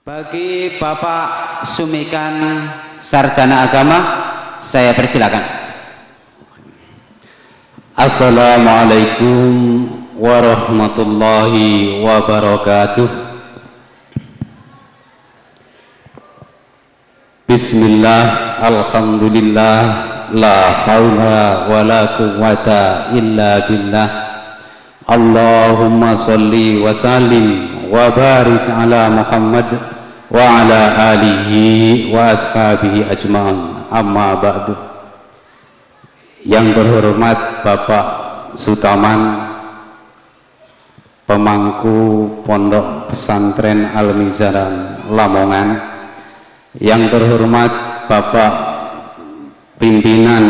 Bagi Bapak Sumikan Sarjana Agama, saya persilakan. Assalamualaikum warahmatullahi wabarakatuh. Bismillah, alhamdulillah, la haula wa la quwwata illa billah. Allahumma salli wa sallim wa barik ala Muhammad wa ala alihi wa ashabihi ajma'in, amma ba'du. Yang terhormat Bapak Sutaman, pemangku Pondok Pesantren Al-Mizaran Lamongan, yang terhormat Bapak pimpinan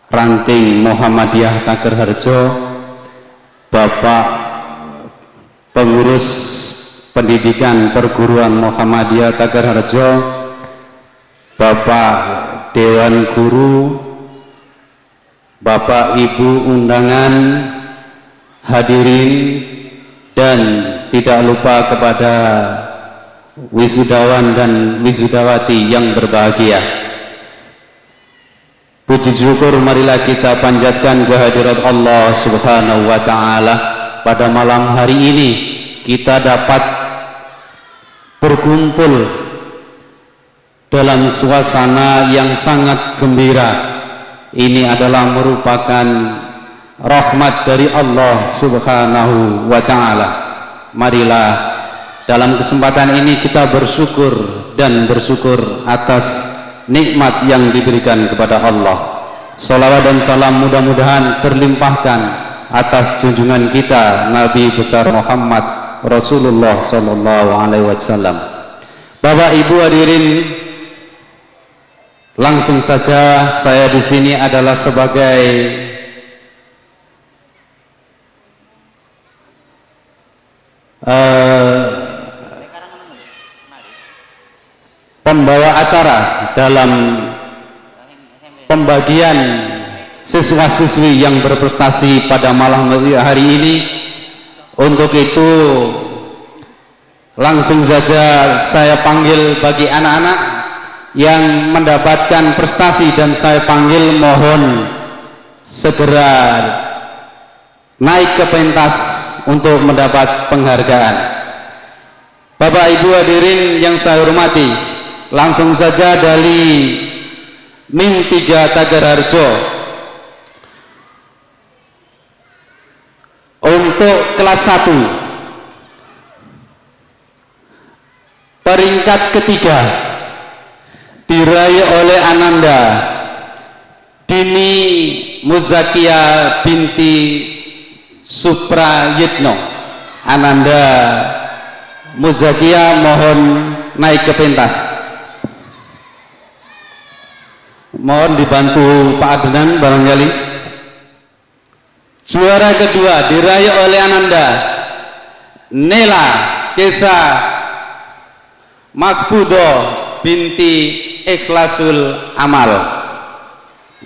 Ranting Muhammadiyah Takerharjo, Bapak pengurus pendidikan perguruan Muhammadiyah Takerharjo, Bapak Dewan Guru, Bapak Ibu undangan, hadirin, dan tidak lupa kepada wisudawan dan wisudawati yang berbahagia. Puji syukur marilah kita panjatkan kehadirat Allah Subhanahu wa Ta'ala. Pada malam hari ini kita dapat berkumpul dalam suasana yang sangat gembira. Ini adalah merupakan rahmat dari Allah Subhanahu wa Ta'ala. Marilah dalam kesempatan ini kita bersyukur dan bersyukur atas nikmat yang diberikan kepada Allah. Salawat dan salam mudah-mudahan terlimpahkan atas junjungan kita Nabi besar Muhammad Rasulullah sallallahu alaihi wasallam. Bapak Ibu hadirin, langsung saja saya di sini adalah sebagai pembawa acara dalam pembagian siswa-siswi yang berprestasi pada malam hari ini. Untuk itu langsung saja saya panggil bagi anak-anak yang mendapatkan prestasi, dan saya panggil mohon segera naik ke pentas untuk mendapat penghargaan. Bapak Ibu hadirin yang saya hormati, langsung saja dari MIN 3 Takerharjo untuk kelas 1 peringkat ketiga diraih oleh Ananda Dini Muzakia binti Suprayitno. Ananda Muzakia mohon naik ke pentas. Mohon dibantu Pak Adnan barangkali. Juara kedua diraih oleh Ananda Nela Kesa Makfudo binti Ikhlasul Amal.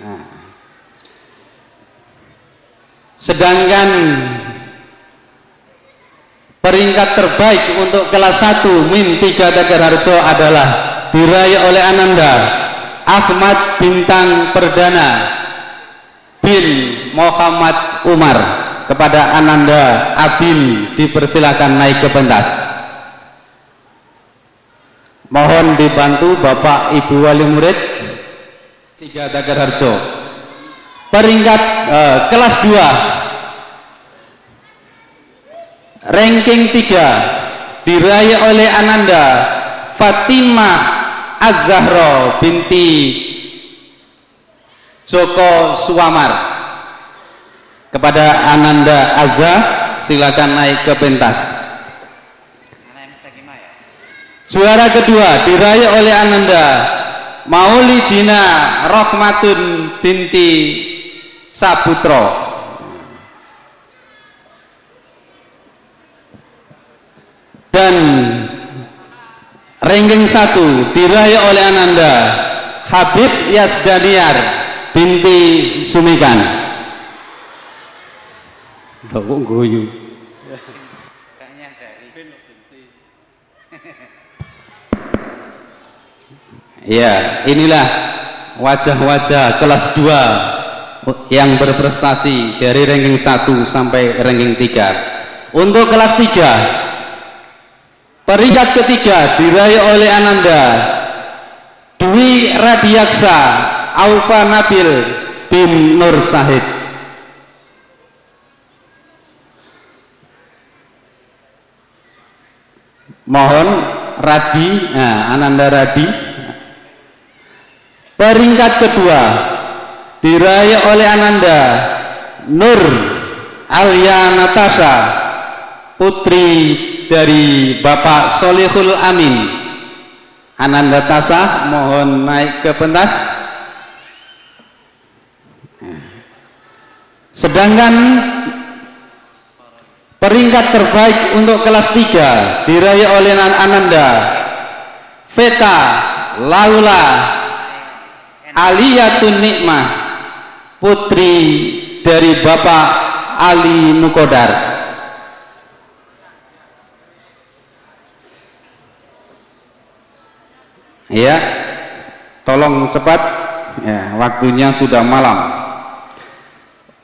Nah, sedangkan peringkat terbaik untuk kelas 1 MIN 3 Takerharjo adalah diraih oleh Ananda Ahmad Bintang Perdana bin Muhammad Umar. Kepada Ananda Abin dipersilakan naik ke pentas. Mohon dibantu Bapak Ibu Wali Murid 3 Takerharjo. Peringkat kelas 2 ranking 3 diraih oleh Ananda Fatimah Az-Zahra binti Joko Suamar. Kepada Ananda Azza silakan naik ke pentas. Juara kedua diraih oleh Ananda Maulidina Rohmatun binti Saputro. Dan ranking 1 diraih oleh Ananda Habib Yasdaniar binti Sumikan. Kok guyu? Kayaknya dari Ya, inilah wajah-wajah kelas 2 yang berprestasi dari ranking 1 sampai ranking 3. Untuk kelas 3, peringkat ketiga diraih oleh Ananda Dwi Radiaksa Aufa Nabil bin Nur Sahid. Mohon Radi, Ananda Radi. Peringkat kedua diraih oleh Ananda Nur Alia Natasha, putri dari Bapak Solihul Amin. Ananda Tasah, mohon naik ke pentas. Sedangkan peringkat terbaik untuk kelas 3 diraih oleh Ananda Veta Laula Aliyatun Nikmah, putri dari Bapak Ali Nukodar. Ya, tolong cepat ya, waktunya sudah malam.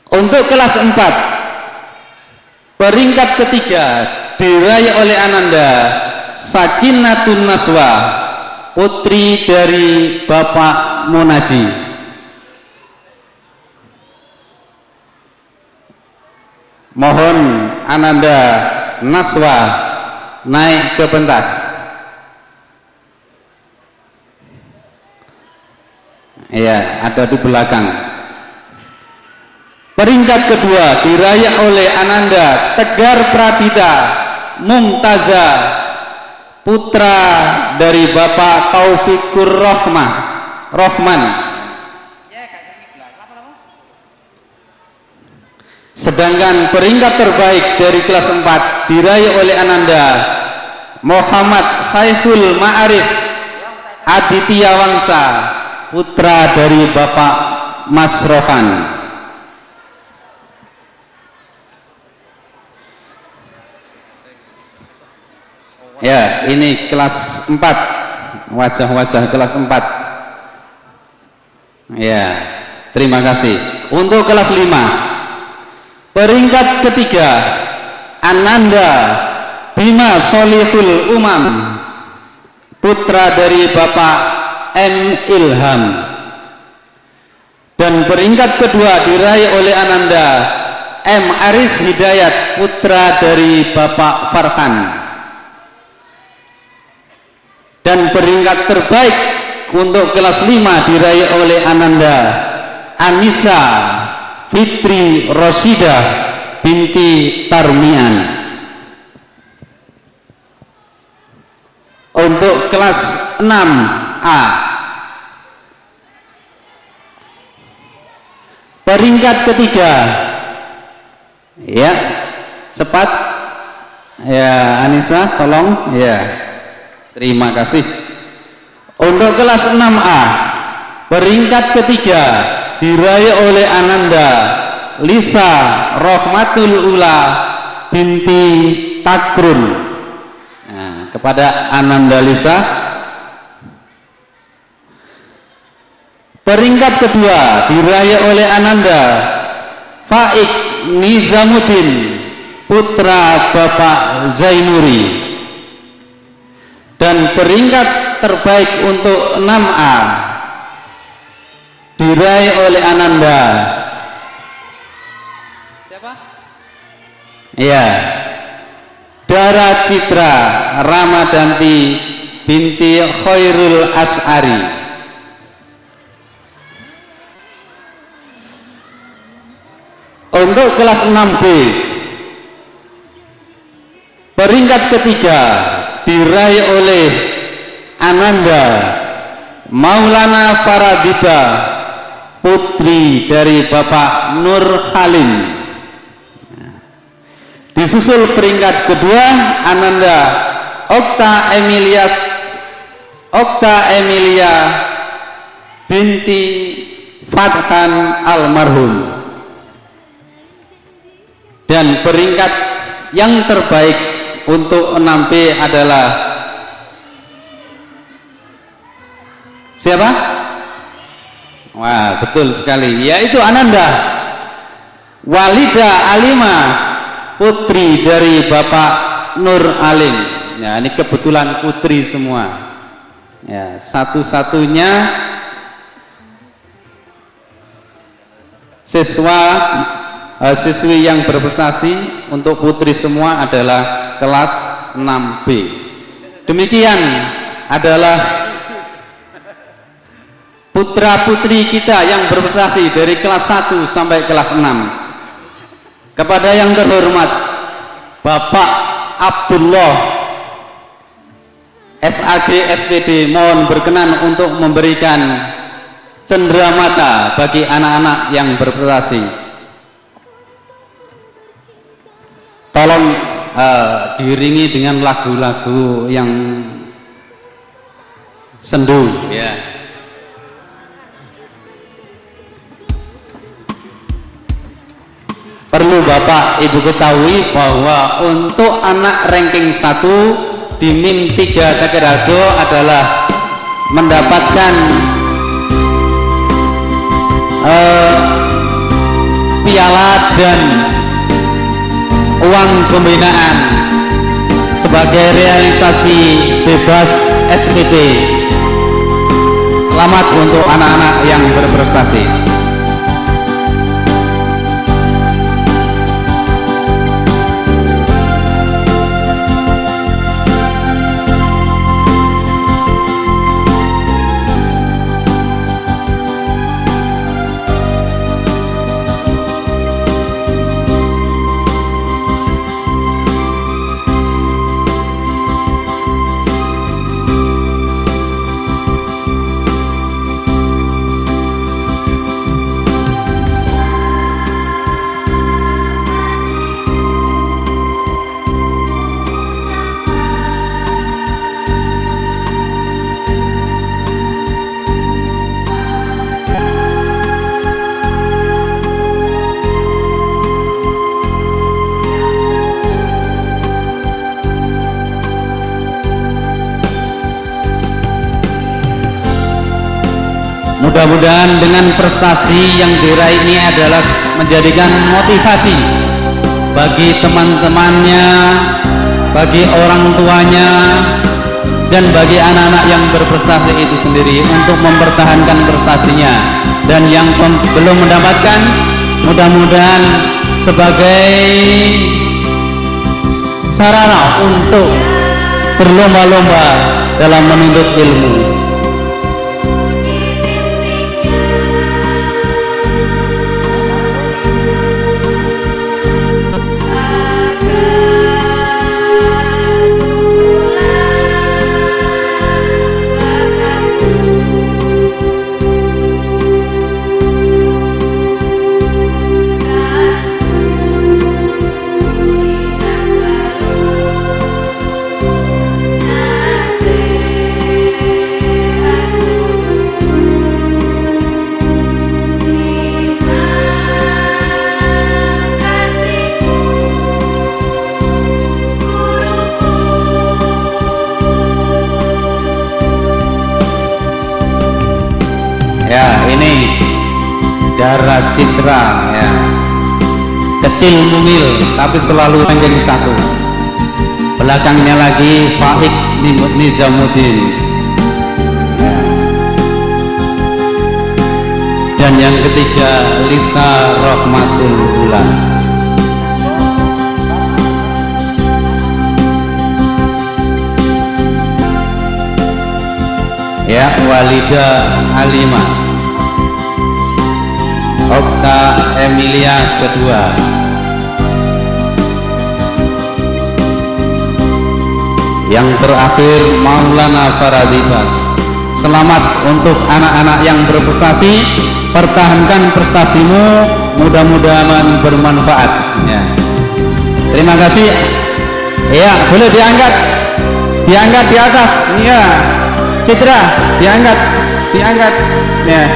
Untuk kelas 4, peringkat ketiga diraih oleh Ananda Sakinatun Naswa, putri dari Bapak Munaji. Mohon Ananda Naswa naik ke pentas. Ya, ada di belakang. Peringkat kedua diraih oleh Ananda Tegar Pradita Mumtaza, putra dari Bapak Taufikur Rohman. Sedangkan peringkat terbaik dari kelas 4 diraih oleh Ananda Muhammad Saiful Ma'arif Aditya Wangsa, putra dari Bapak Mas Rohan. Ya, ini kelas 4, wajah-wajah kelas 4. Ya, terima kasih. Untuk kelas 5, peringkat ketiga Ananda Bima Solihul Umam, putra dari Bapak M. Ilham. Dan peringkat kedua diraih oleh Ananda M. Aris Hidayat, putra dari Bapak Farhan. Dan peringkat terbaik untuk kelas 5 diraih oleh Ananda Anissa Fitri Rosida binti Tarmian. Untuk kelas 6A, peringkat ketiga, ya cepat ya Anissa, tolong ya, terima kasih. Untuk kelas 6A, peringkat ketiga diraih oleh Ananda Lisa Rohmatul Ula binti Takrun. Nah, kepada Ananda Lisa. Peringkat kedua diraih oleh Ananda Faik Nizamuddin, putra Bapak Zainuri. Dan peringkat terbaik untuk 6A diraih oleh Ananda. Siapa? Iya, Dara Citra Ramadanti binti Khairul As'ari. Untuk kelas 6B, peringkat ketiga diraih oleh Ananda Maulana Faradita, putri dari Bapak Nur Halim. Disusul peringkat kedua Ananda Okta Emilia binti Fathan almarhum. Dan peringkat yang terbaik untuk 6B adalah siapa? Wah, betul sekali, yaitu Ananda Walida Alima, putri dari Bapak Nur Alim. Ya, ini kebetulan putri semua. Ya, satu-satunya siswi yang berprestasi untuk putri semua adalah kelas 6B. Demikian adalah putra putri kita yang berprestasi dari kelas 1 sampai kelas 6. Kepada yang terhormat Bapak Abdullah SAG SPD, mohon berkenan untuk memberikan cenderamata bagi anak-anak yang berprestasi. Tolong diiringi dengan lagu-lagu yang sendu, ya. Perlu Bapak Ibu ketahui bahwa untuk anak ranking 1 di Min 3 Takerharjo adalah mendapatkan piala dan uang pembinaan sebagai realisasi bebas SPP. Selamat untuk anak-anak yang berprestasi. Mudah-mudahan dengan prestasi yang diraih ini adalah menjadikan motivasi bagi teman-temannya, bagi orang tuanya, dan bagi anak-anak yang berprestasi itu sendiri untuk mempertahankan prestasinya. Dan yang belum mendapatkan, mudah-mudahan sebagai sarana untuk berlomba-lomba dalam menuntut ilmu. Ya, ini Dara Citra, ya, kecil mungil tapi selalu ranking 1. Belakangnya lagi Faik Nizamuddin, ya. Dan yang ketiga Lisa Rahmatul Ula. Ya, Walida Halimah, Okta Emilia kedua. Yang terakhir Maulana Faradibas. Selamat untuk anak-anak yang berprestasi, pertahankan prestasimu, mudah-mudahan bermanfaat, ya. Terima kasih. Ya, boleh diangkat di atas, ya. Citra, diangkat, ya.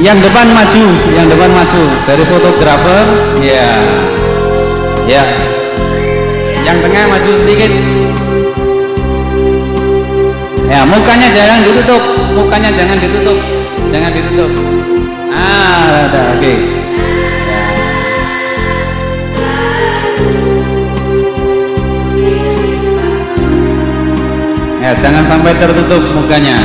Yang depan maju dari fotografer, ya. Ya, yang tengah maju sedikit. Ya, mukanya jangan ditutup, mukanya jangan ditutup, jangan ditutup. Udah, oke. Ya, jangan sampai tertutup mukanya.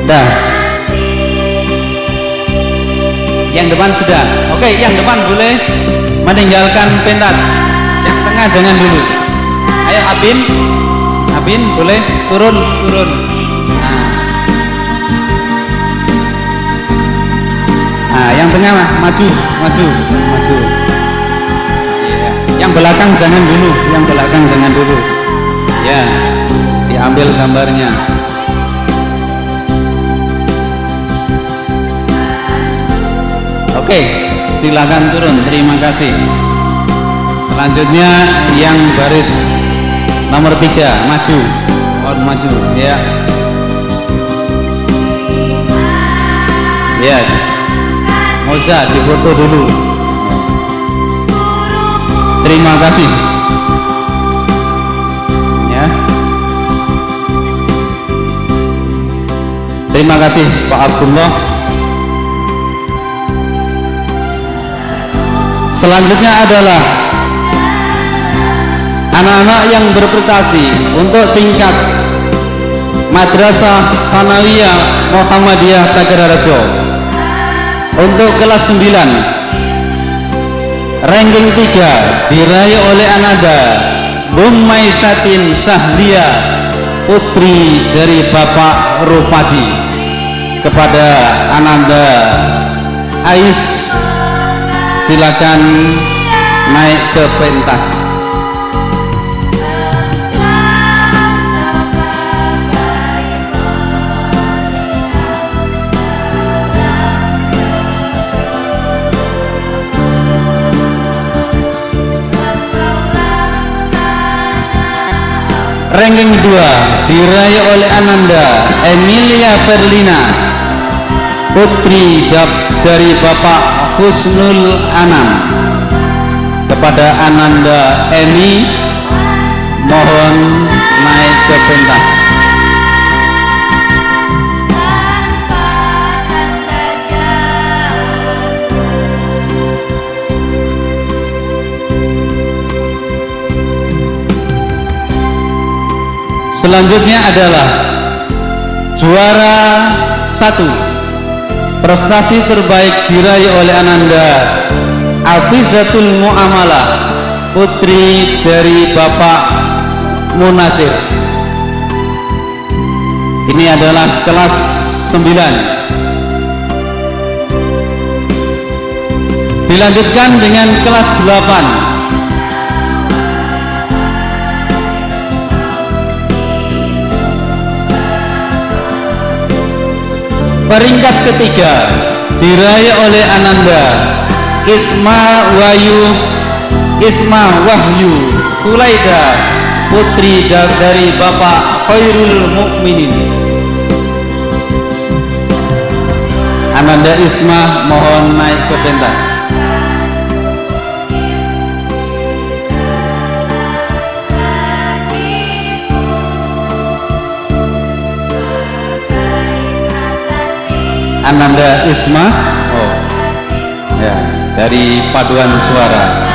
Dah. Yang depan sudah. Oke, yang depan boleh meninggalkan pentas. Yang tengah jangan dulu. Ayo Abin. Abin boleh turun. Nah, yang tengah maju. Iya. Yang belakang jangan dulu. Ya, diambil gambarnya. Oke, silakan turun. Terima kasih. Selanjutnya yang baris nomor 3 maju. Mohon maju. Ya. Ya. Moza difoto dulu. Terima kasih. Ya. Terima kasih Pak Abdullah. Selanjutnya adalah anak-anak yang berprestasi untuk tingkat Madrasah Sanawiyah Muhammadiyah Tagarharjo untuk kelas 9 ranking 3 diraih oleh Ananda Bummaisatin Sahlia, putri dari Bapak Rupadi. Kepada Ananda Ais, silakan naik ke pentas. Ranking 2 diraih oleh Ananda Emilia Perlina, putri dari Bapak Husnul Anam. Kepada Ananda Emi, mohon naik ke pentas. Selanjutnya adalah juara 1, prestasi terbaik diraih oleh Ananda Afizatul Muamalah, putri dari Bapak Munasir. Ini adalah kelas 9. Dilanjutkan dengan kelas 8. Peringkat ketiga diraih oleh Ananda Isma Wahyu Kulaida, putri dari Bapak Khairul Mukminin. Ananda Isma, mohon naik ke pentas. Ananda Isma, oh ya, dari paduan suara.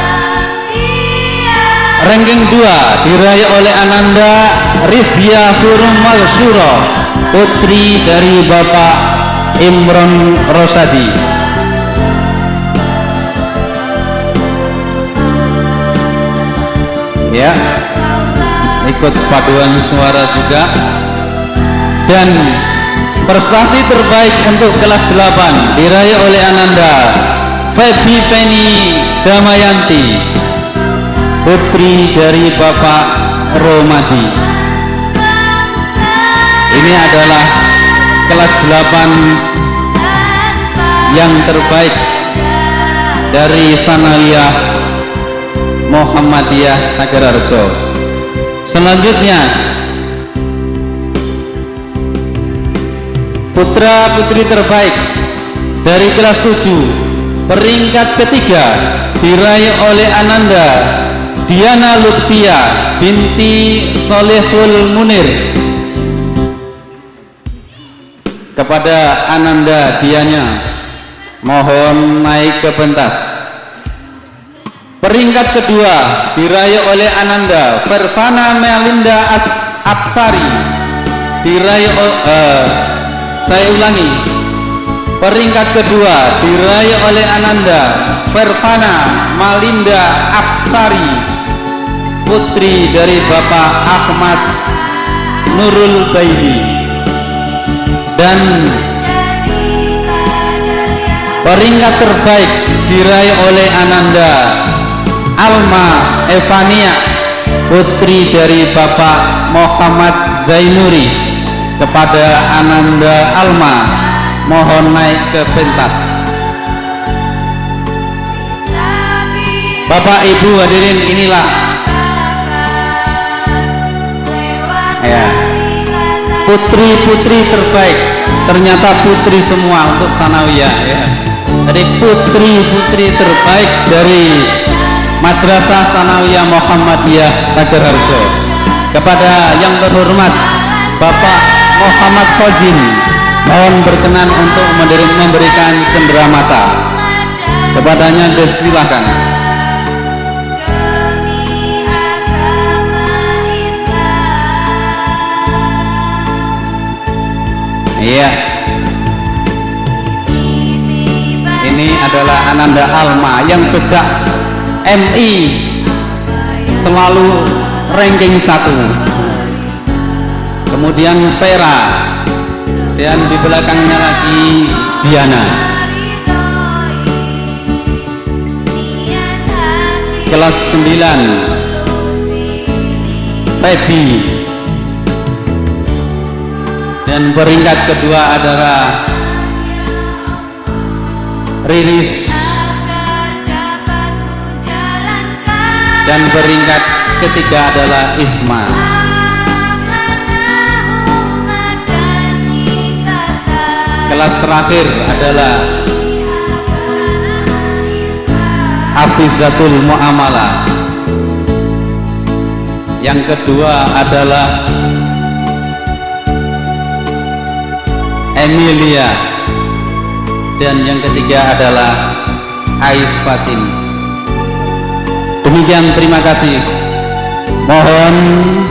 Ranking 2 diraih oleh Ananda Rizdia Furmansuro, putri dari Bapak Imron Rosadi. Ya, ikut paduan suara juga. Dan prestasi terbaik untuk kelas 8 diraih oleh Ananda Febi Penny Damayanti, putri dari Bapak Romadi. Ini adalah kelas 8 yang terbaik dari Sanawiyah Muhammadiyah Tagarharjo. Selanjutnya putra putri terbaik dari kelas 7. Peringkat ketiga diraih oleh Ananda Diana Lutfia binti Solehul Munir. Kepada Ananda Diana, mohon naik ke pentas. Peringkat kedua diraih oleh Ananda Vervana Melinda Apsari, diraih saya ulangi, peringkat kedua diraih oleh Ananda Vervana Melinda Apsari, putri dari Bapak Ahmad Nurul Baidi. Dan peringkat terbaik diraih oleh Ananda Alma Evania, putri dari Bapak Muhammad Zainuri. Kepada Ananda Alma, mohon naik ke pentas. Bapak Ibu hadirin, inilah ya, putri-putri terbaik. Ternyata putri semua untuk sanawiyah ya. Jadi putri-putri terbaik dari Madrasah Sanawiyah Muhammadiyah Tagerharjo. Kepada yang terhormat Bapak Muhammad Fojin, mohon berkenan untuk memberikan cenderamata. Kepadanya disilahkan. Iya, ini adalah Ananda Alma yang sejak MI selalu ranking 1. Kemudian Vera, dan di belakangnya lagi Diana. Kelas 9 Feby. Dan peringkat kedua adalah Riris. Dan peringkat ketiga adalah Isma. Kelas terakhir adalah Hafizatul Muamalah. Yang kedua adalah Emilia, dan yang ketiga adalah Ais Fatin. Demikian, terima kasih. Mohon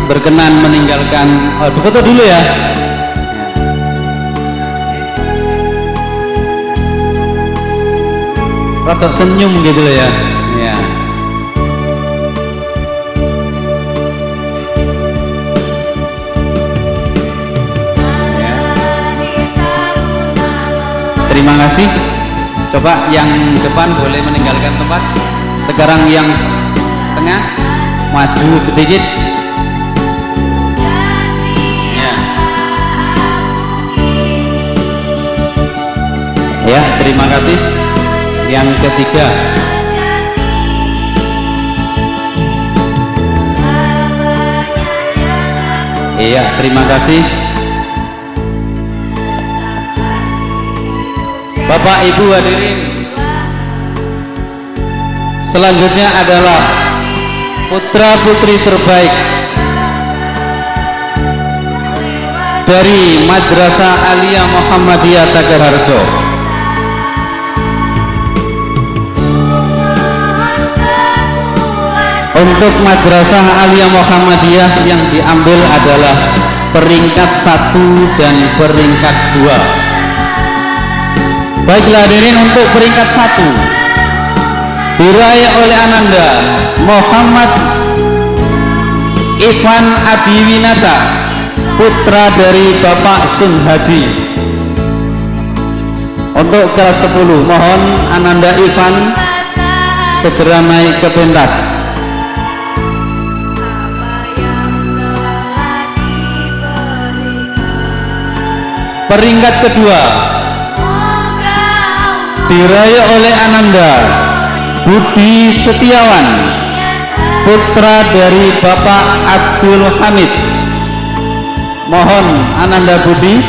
berkenan meninggalkan foto dulu ya. Rotok senyum gitu loh ya. Ya. Terima kasih. Coba yang depan boleh meninggalkan tempat. Sekarang yang tengah maju sedikit. Ya. Ya, terima kasih. Yang ketiga. Iya, terima kasih. Bapak Ibu hadirin, selanjutnya adalah putra putri terbaik dari Madrasah Aliyah Muhammadiyah Tagerharjo. Untuk Madrasah Aliyah Muhammadiyah yang diambil adalah peringkat 1 dan peringkat 2. Baiklah hadirin, untuk peringkat 1 diraih oleh Ananda Muhammad Ivan Abiwinata, putra dari Bapak Sun Haji. Untuk kelas 10, mohon Ananda Ivan segera naik ke pentas. Peringkat kedua diraih oleh Ananda Budi Setiawan, putra dari Bapak Abdul Hamid. Mohon Ananda Budi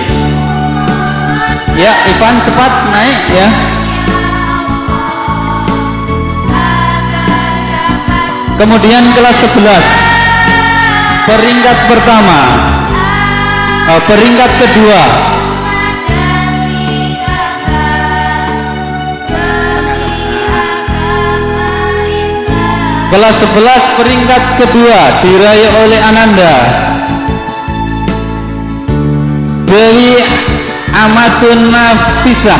Ya, Ivan cepat naik ya. Kemudian kelas 11 peringkat pertama, peringkat kedua kelas 11 peringkat kedua diraih oleh Ananda Dewi Amatun Nafisah,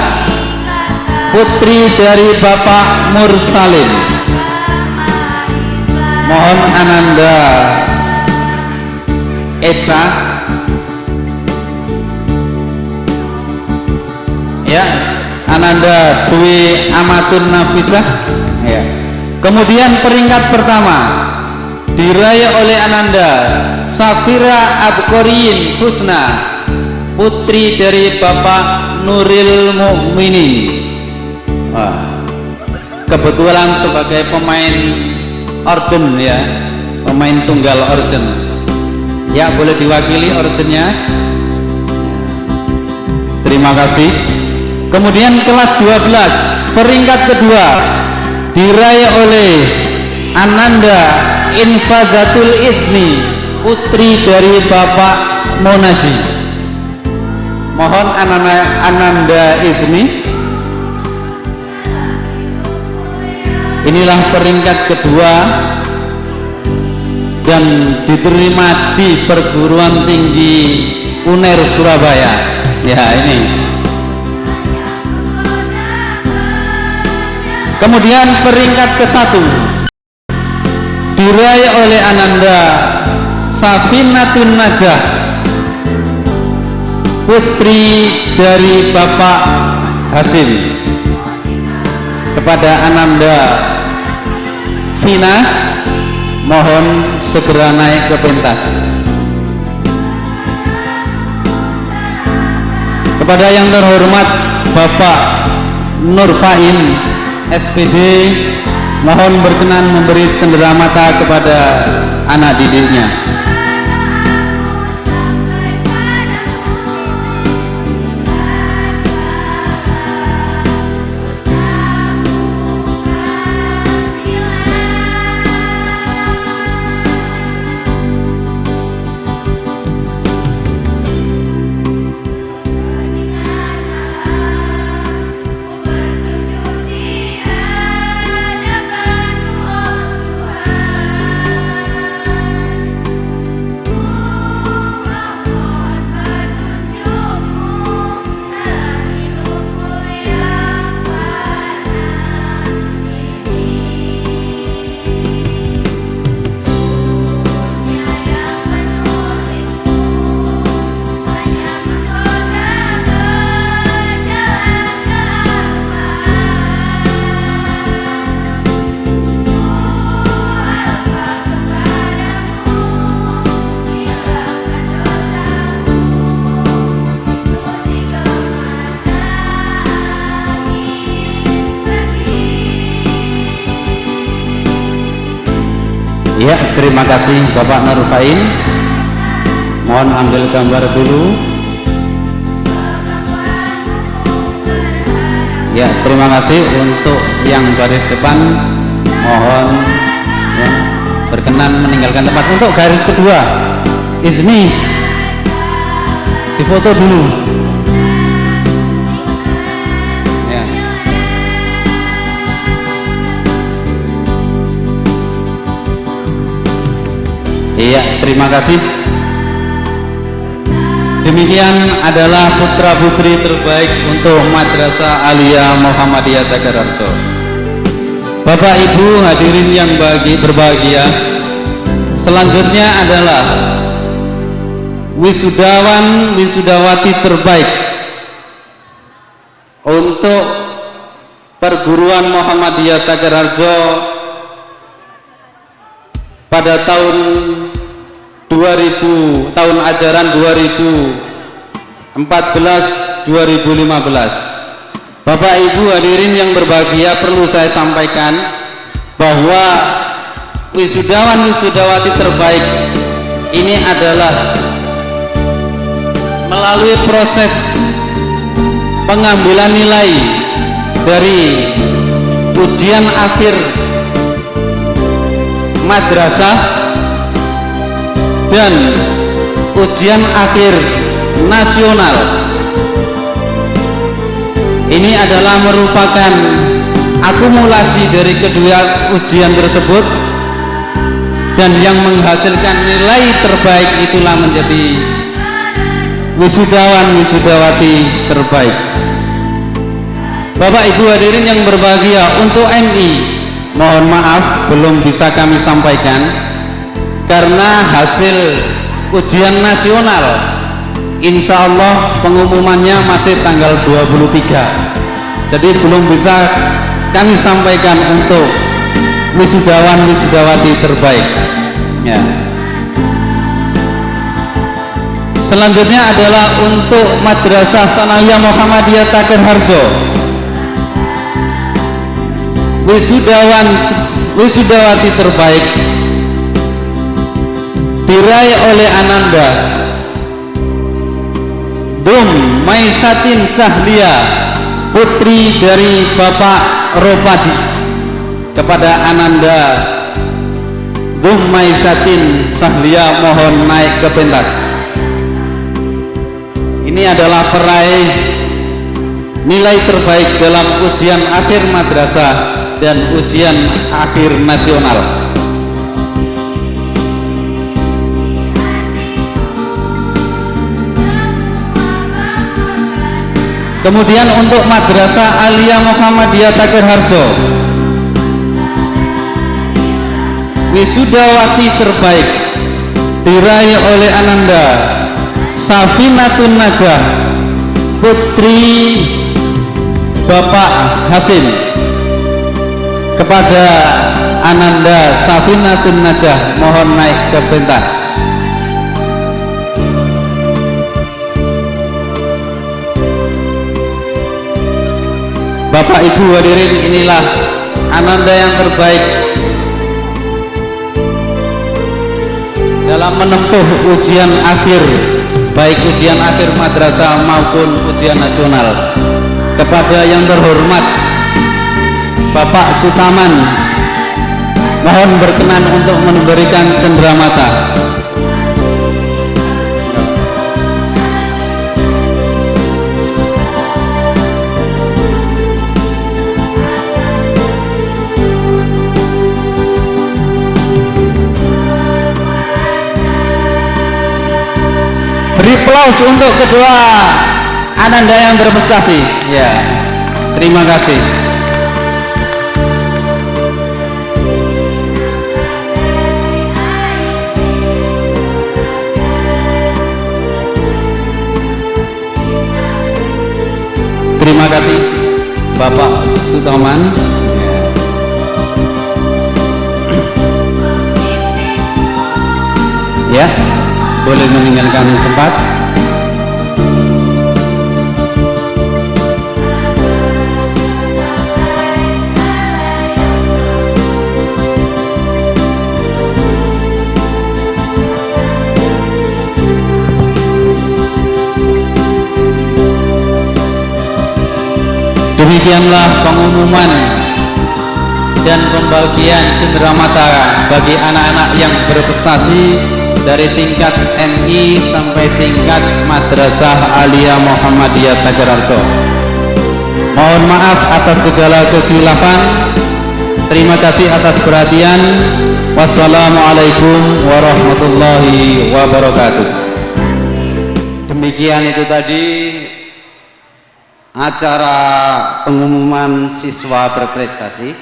putri dari Bapak Mursalin. Mohon Ananda Eca ya, Ananda Dewi Amatun Nafisah ya. Kemudian peringkat pertama diraih oleh Ananda Safira Abkoriin Husna, putri dari Bapak Nuril Mukminin. Kebetulan sebagai pemain organ ya, pemain tunggal organ ya, boleh diwakili organnya. Terima kasih. Kemudian kelas 12 peringkat kedua diraih oleh Ananda Infazatul Izni, putri dari Bapak Monaji. Mohon Ananda Izni. Inilah peringkat kedua dan diterima di perguruan tinggi UNER Surabaya ya, ini. Kemudian peringkat ke-1 diraih oleh Ananda Safinatun Najah, putri dari Bapak Hasim. Kepada Ananda Vina, mohon segera naik ke pentas. Kepada yang terhormat Bapak Nurfain SPD, mohon berkenan memberi cenderamata kepada anak didiknya. Ya, terima kasih Bapak Nurfain. Mohon ambil gambar dulu. Ya, terima kasih. Untuk yang baris depan mohon ya, berkenan meninggalkan tempat. Untuk garis kedua, Izni difoto dulu. Ya. Iya, terima kasih. Demikian adalah putra-putri terbaik untuk Madrasah Aliyah Muhammadiyah Tegarharjo. Bapak Ibu hadirin yang berbahagia, selanjutnya adalah wisudawan wisudawati terbaik untuk perguruan Muhammadiyah Tegarharjo pada tahun 2000, tahun ajaran 2014-2015. Bapak Ibu hadirin yang berbahagia, perlu saya sampaikan bahwa wisudawan wisudawati terbaik ini adalah melalui proses pengambilan nilai dari ujian akhir madrasah dan ujian akhir nasional. Ini adalah merupakan akumulasi dari kedua ujian tersebut, dan yang menghasilkan nilai terbaik itulah menjadi wisudawan wisudawati terbaik. Bapak Ibu hadirin yang berbahagia, untuk MI mohon maaf belum bisa kami sampaikan karena hasil ujian nasional insya Allah pengumumannya masih tanggal 23, jadi belum bisa kami sampaikan untuk wisudawan wisudawati terbaik ya. Selanjutnya adalah untuk Madrasah Sanawiyah Muhammadiyah Taker Harjo, wisudawan wisudawati terbaik diraih oleh Ananda Dum Maisatin Sahlia, putri dari Bapak Ropadi. Kepada Ananda Dum Maisatin Sahlia mohon naik ke pentas. Ini adalah peraih nilai terbaik dalam ujian akhir madrasah dan ujian akhir nasional. Kemudian untuk Madrasah Aliyah Muhammadiyah Taker Harjo, wisudawati terbaik diraih oleh Ananda Safinatun Najah, putri Bapak Hasim. Kepada Ananda Safinatun Najah mohon naik ke pentas. Bapak Ibu hadirin, inilah Ananda yang terbaik dalam menempuh ujian akhir, baik ujian akhir madrasah maupun ujian nasional. Kepada yang terhormat Bapak Sutaman mohon berkenan untuk memberikan cenderamata. Beri aplaus untuk kedua Ananda yang berprestasi. Ya, terima kasih. Terima kasih Bapak Sutaman. Ya, boleh meninggalkan tempat. Demikianlah pengumuman dan pembagian cenderamata bagi anak-anak yang berprestasi dari tingkat MI sampai tingkat Madrasah Aliyah Muhammadiyah Taker Harjo. Mohon maaf atas segala kekhilafan. Terima kasih atas perhatian. Wassalamualaikum warahmatullahi wabarakatuh. Demikian itu tadi acara pengumuman siswa berprestasi.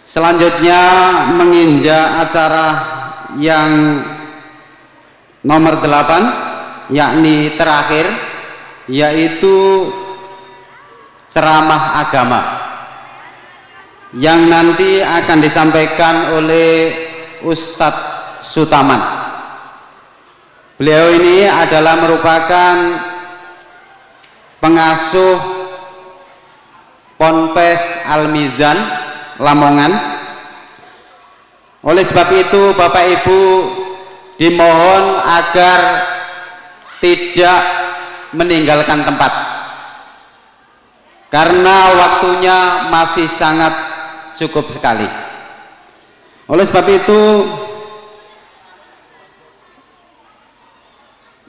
Selanjutnya menginjak acara yang nomor 8, yakni terakhir, yaitu ceramah agama yang nanti akan disampaikan oleh Ustadz Sutaman. Beliau ini adalah merupakan pengasuh Ponpes Al-Mizan Lamongan. Oleh sebab itu Bapak Ibu dimohon agar tidak meninggalkan tempat karena waktunya masih sangat cukup sekali. Oleh sebab itu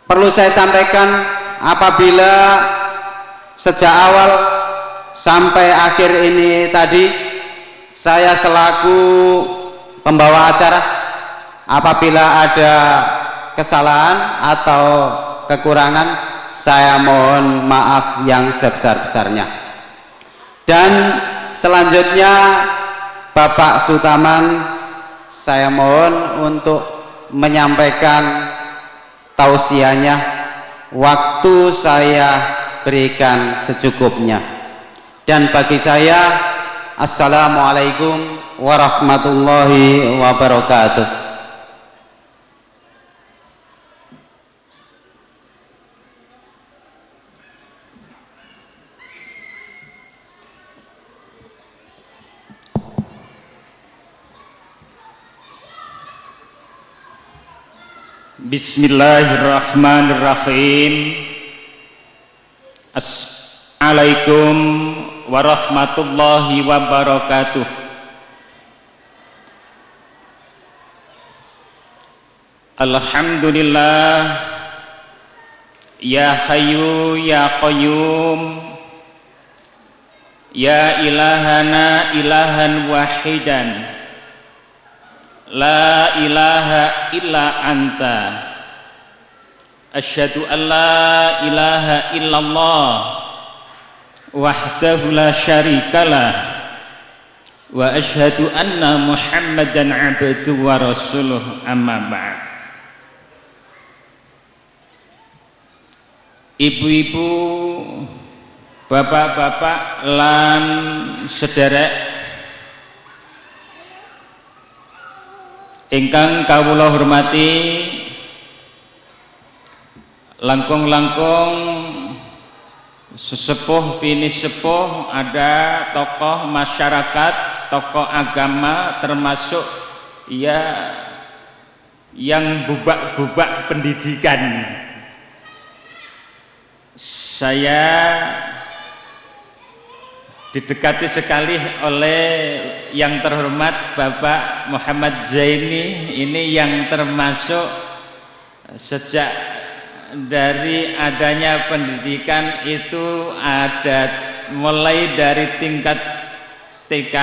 perlu saya sampaikan, apabila sejak awal sampai akhir ini tadi saya selaku pembawa acara, apabila ada kesalahan atau kekurangan, saya mohon maaf yang sebesar-besarnya. Dan selanjutnya Bapak Sutaman, saya mohon untuk menyampaikan tausiahnya. Waktu saya berikan secukupnya. Dan bagi saya, assalamualaikum warahmatullahi wabarakatuh. Bismillahirrahmanirrahim. Assalamualaikum warahmatullahi wabarakatuh. Alhamdulillah, ya hayyu ya qayyum, ya ilahana ilahan wahidan, la ilaha illa anta, asyhadu an la ilaha illallah wahdahu la syarikalah, wa asyhadu anna muhammadan abduhu wa rasuluh, amma ba'd. Ibu-ibu, bapak-bapak lan sederek ingkang kawula hormati, langkung-langkung sesepuh bini sepuh, ada tokoh masyarakat, tokoh agama, termasuk ya yang bubak-bubak pendidikan. Saya didekati sekali oleh yang terhormat Bapak Muhammad Zaini, ini yang termasuk sejak dari adanya pendidikan itu ada mulai dari tingkat TK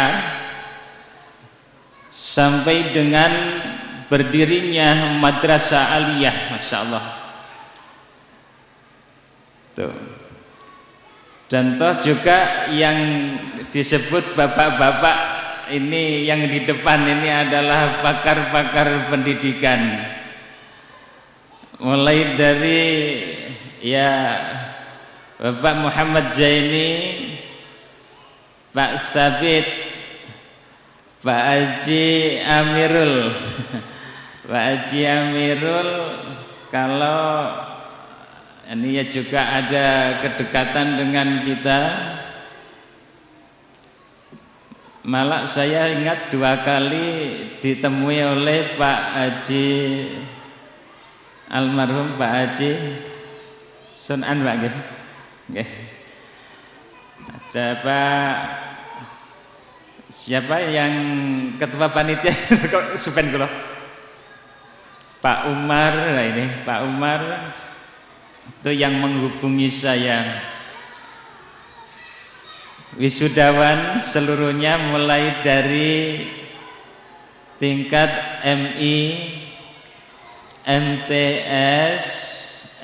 sampai dengan berdirinya Madrasah Aliyah, Masya Allah. Tuh. Dan toh juga yang disebut bapak-bapak ini yang di depan ini adalah pakar-pakar pendidikan, mulai dari ya Bapak Muhammad Zaini, Pak Sabit, Pak Haji Amirul Pak Haji Amirul, kalau ini ya juga ada kedekatan dengan kita. Malah saya ingat 2 kali ditemui oleh Pak Haji almarhum Pak Haji Sunan, Pak gitu. Okay. Ada Pak siapa yang ketua panitia kok supen kula? Pak Umar, nah ini Pak Umar itu yang menghubungi saya. Wisudawan seluruhnya mulai dari tingkat MI, MTS,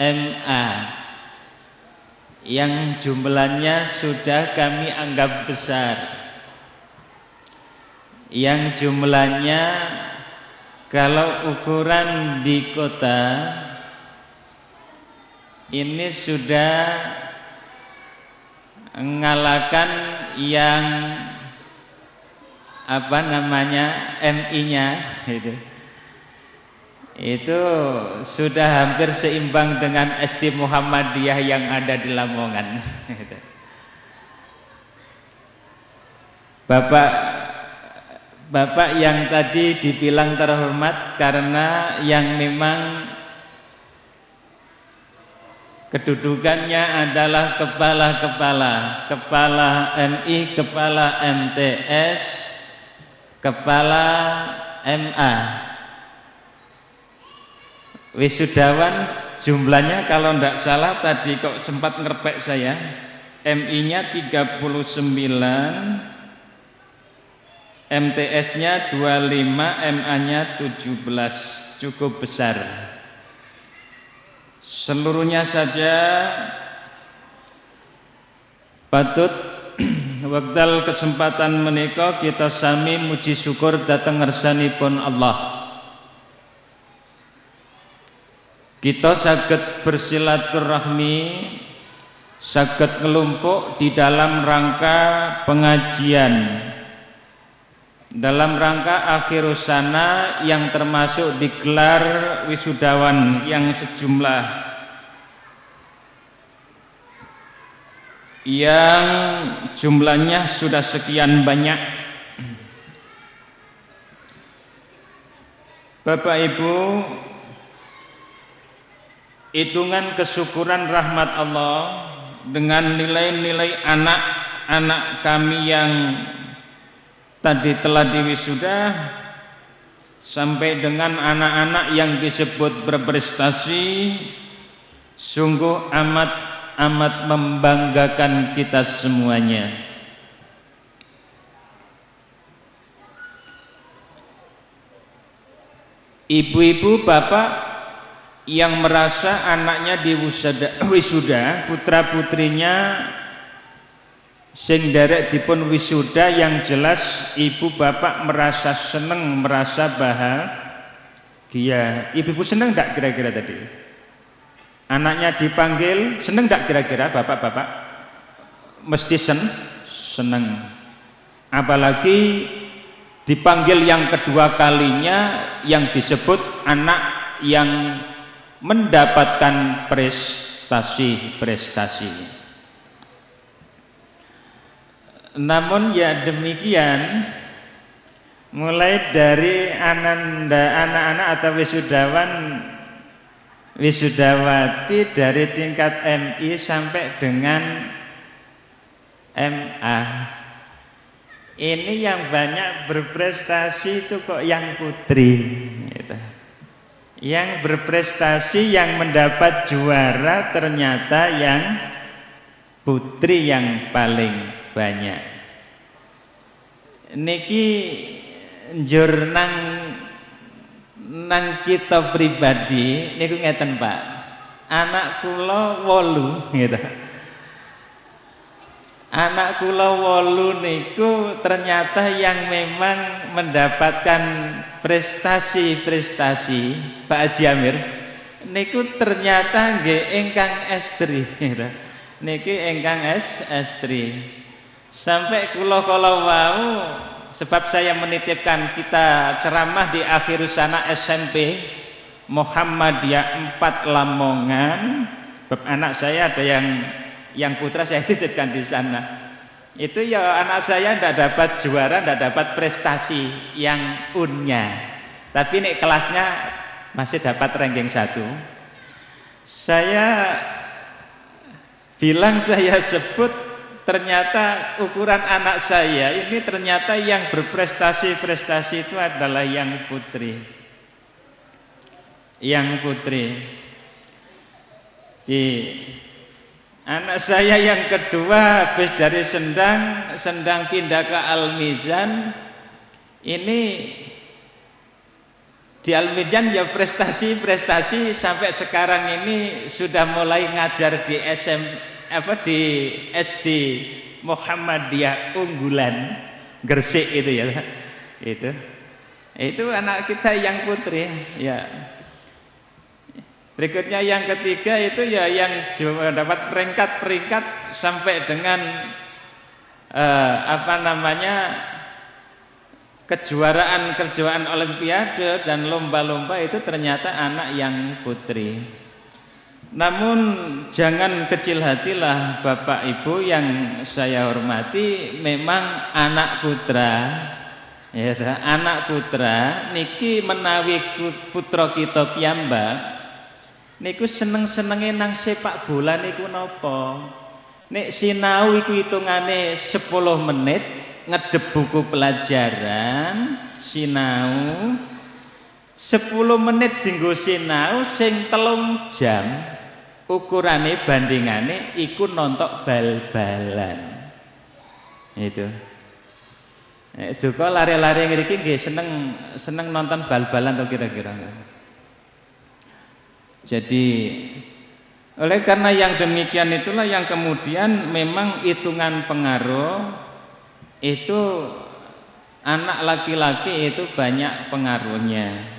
MA yang jumlahnya sudah kami anggap besar, yang jumlahnya kalau ukuran di kota ini sudah mengalahkan yang apa namanya MI-nya itu sudah hampir seimbang dengan SD Muhammadiyah yang ada di Lamongan. Bapak yang tadi dibilang terhormat karena yang memang Kedudukannya adalah kepala MI, kepala MTS, kepala MA. Wisudawan jumlahnya kalau tidak salah tadi kok sempat ngerpek saya, MI-nya 39, MTS-nya 25, MA-nya 17, cukup besar. Seluruhnya saja patut wekdal kesempatan menika kita sami muji syukur dhateng ngersanipun Allah. Kita saged bersilaturahmi, saged ngelumpuk di dalam rangka pengajian, dalam rangka akhirus sana yang termasuk digelar wisudawan yang sejumlah yang jumlahnya sudah sekian banyak. Bapak Ibu, hitungan kesyukuran rahmat Allah dengan nilai-nilai anak-anak kami yang tadi telah diwisuda sampai dengan anak-anak yang disebut berprestasi, sungguh amat membanggakan kita semuanya. Ibu-ibu, bapak yang merasa anaknya wisuda, putra-putrinya sing derek dipun wisuda, yang jelas ibu bapak merasa seneng, merasa bahagia. Ibu-ibu seneng enggak kira-kira tadi? Anaknya dipanggil, seneng enggak kira-kira bapak-bapak? Mesti seneng. Apalagi dipanggil yang kedua kalinya yang disebut anak yang mendapatkan prestasi. Namun ya demikian, mulai dari anak-anak atau wisudawati dari tingkat MI sampai dengan MA, ini yang banyak berprestasi itu kok yang putri gitu. Yang berprestasi, yang mendapat juara ternyata yang putri yang paling banyak. Niki njur nang kita pribadi niku ngeten Pak, anak kula 8 gitu. Anak kula 8 niku ternyata yang memang mendapatkan prestasi Pak Haji Amir niku ternyata nggih ingkang estri gitu. Niki ingkang estri. Sampai kula wau, sebab saya menitipkan kita ceramah di akhir sana SMP Muhammadiyah 4 Lamongan. Anak saya ada yang putra saya titipkan di sana. Itu ya anak saya tidak dapat juara, tidak dapat prestasi yang unnya. Tapi nih kelasnya masih dapat ranking 1. Saya bilang, saya sebut, ternyata ukuran anak saya ini ternyata yang berprestasi itu adalah yang putri. Yang putri. Di anak saya yang kedua habis dari Sendang pindah ke Al-Mizan. Ini di Al-Mizan ya prestasi sampai sekarang ini sudah mulai ngajar di di SD Muhammadiyah Unggulan Gresik itu ya. Itu anak kita yang putri ya. Berikutnya yang ketiga itu ya yang dapat peringkat sampai dengan kejuaraan olimpiade dan lomba-lomba, itu ternyata anak yang putri. Namun jangan kecil hatilah Bapak Ibu yang saya hormati, memang anak putra ya, anak putra niki menawi putra kita piyambak niku seneng-senenge nang sepak bola niku napa? Nek sinau iku hitungane 10 menit, ngedep buku pelajaran, sinau 10 menit dienggo sinau sing 3 jam ukurane bandingane iku nonton bal-balan. Itu. Duka lari-lari ngriki nggih seneng nonton bal-balan atau kira-kira. Jadi oleh karena yang demikian itulah yang kemudian memang hitungan pengaruh itu anak laki-laki itu banyak pengaruhnya.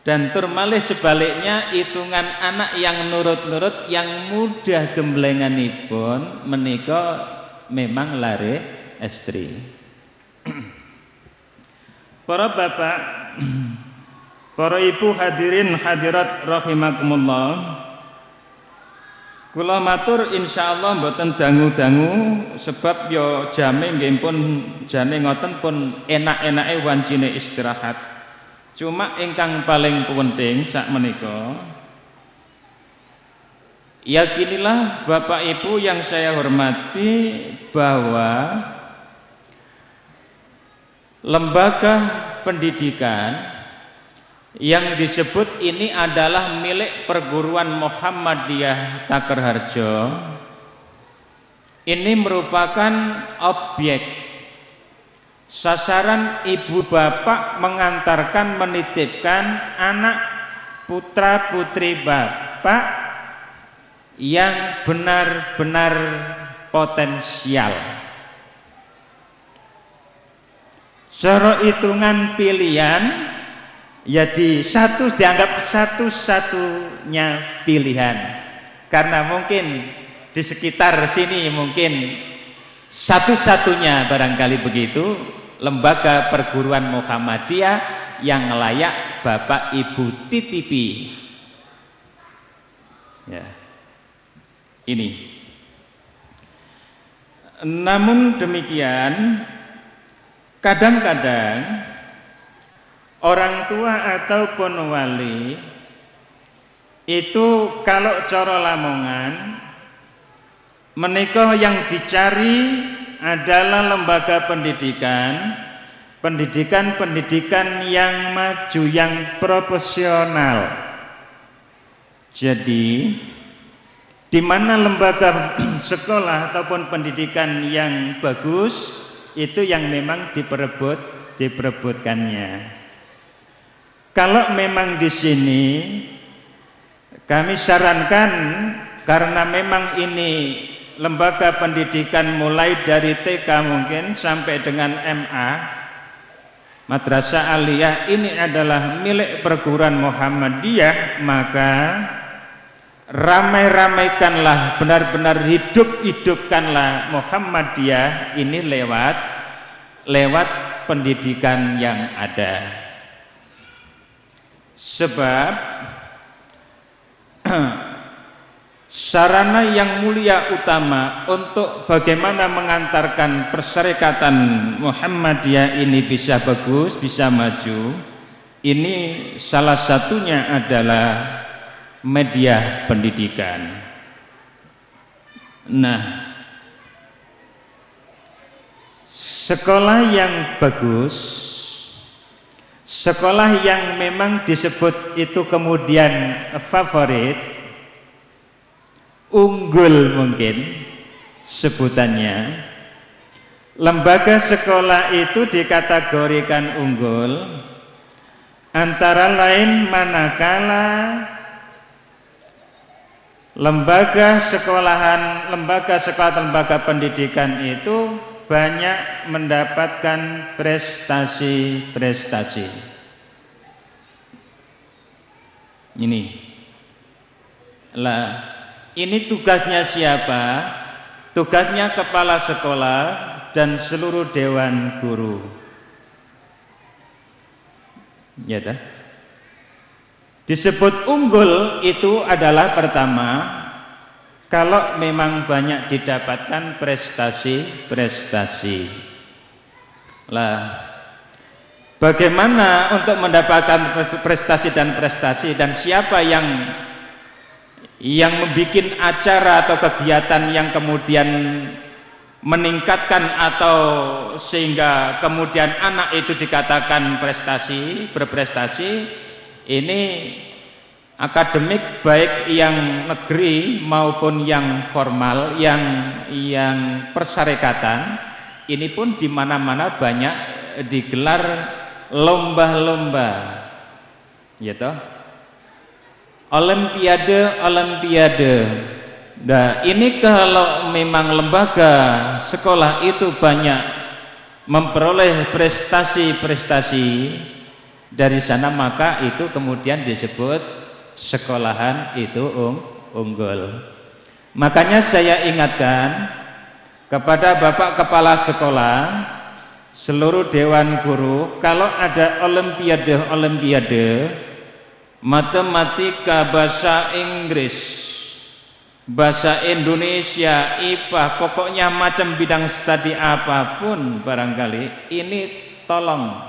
Dan turmalih sebaliknya hitungan anak yang nurut-nurut yang mudah gemblenganipun menika memang lare estri. Para bapak, para ibu hadirin hadirat rahimakumullah. Kula matur insyaallah mboten dangu-dangu sebab ya jame nggih pun jane ngoten pun enak-enake wancine istirahat. Cuma ingkang paling penting sak menika yakinilah Bapak Ibu yang saya hormati bahwa lembaga pendidikan yang disebut ini adalah milik perguruan Muhammadiyah Takerharjo. Ini merupakan objek sasaran ibu bapak mengantarkan menitipkan anak putra putri bapak yang benar-benar potensial. Secara hitungan pilihan jadi dianggap satu-satunya pilihan karena mungkin di sekitar sini mungkin satu-satunya barangkali begitu lembaga perguruan Muhammadiyah yang layak Bapak Ibu titipi. Ya. Ini. Namun demikian kadang-kadang orang tua ataupun wali itu kalau cara Lamongan menika yang dicari adalah lembaga pendidikan yang maju, yang profesional. Jadi di mana lembaga sekolah ataupun pendidikan yang bagus itu yang memang diperebutkannya. Kalau memang di sini kami sarankan karena memang ini lembaga pendidikan mulai dari TK mungkin sampai dengan MA, Madrasah Aliyah ini adalah milik perguruan Muhammadiyah, maka ramai-ramaikanlah, benar-benar hidup-hidupkanlah Muhammadiyah ini lewat pendidikan yang ada. Sebab sarana yang mulia utama untuk bagaimana mengantarkan perserikatan Muhammadiyah ini bisa bagus, bisa maju, ini salah satunya adalah media pendidikan. Nah, sekolah yang bagus, sekolah yang memang disebut itu kemudian favorit, unggul mungkin sebutannya, lembaga sekolah itu dikategorikan unggul antara lain manakala lembaga sekolah pendidikan itu banyak mendapatkan prestasi-prestasi. Ini tugasnya siapa? Tugasnya kepala sekolah dan seluruh dewan guru. Ya dah. Disebut unggul itu adalah pertama kalau memang banyak didapatkan prestasi-prestasi. Lah, bagaimana untuk mendapatkan prestasi dan siapa yang yang membuat acara atau kegiatan yang kemudian meningkatkan atau sehingga kemudian anak itu dikatakan berprestasi, ini akademik baik yang negeri maupun yang formal, yang persyarikatan, ini pun di mana-mana banyak digelar lomba-lomba, ya toh, olimpiade. Nah, ini kalau memang lembaga sekolah itu banyak memperoleh prestasi-prestasi dari sana, maka itu kemudian disebut sekolahan itu unggul. Makanya saya ingatkan kepada Bapak Kepala Sekolah, seluruh Dewan Guru, kalau ada olimpiade matematika, bahasa Inggris, bahasa Indonesia, IPA, pokoknya macam bidang studi apapun barangkali, ini tolong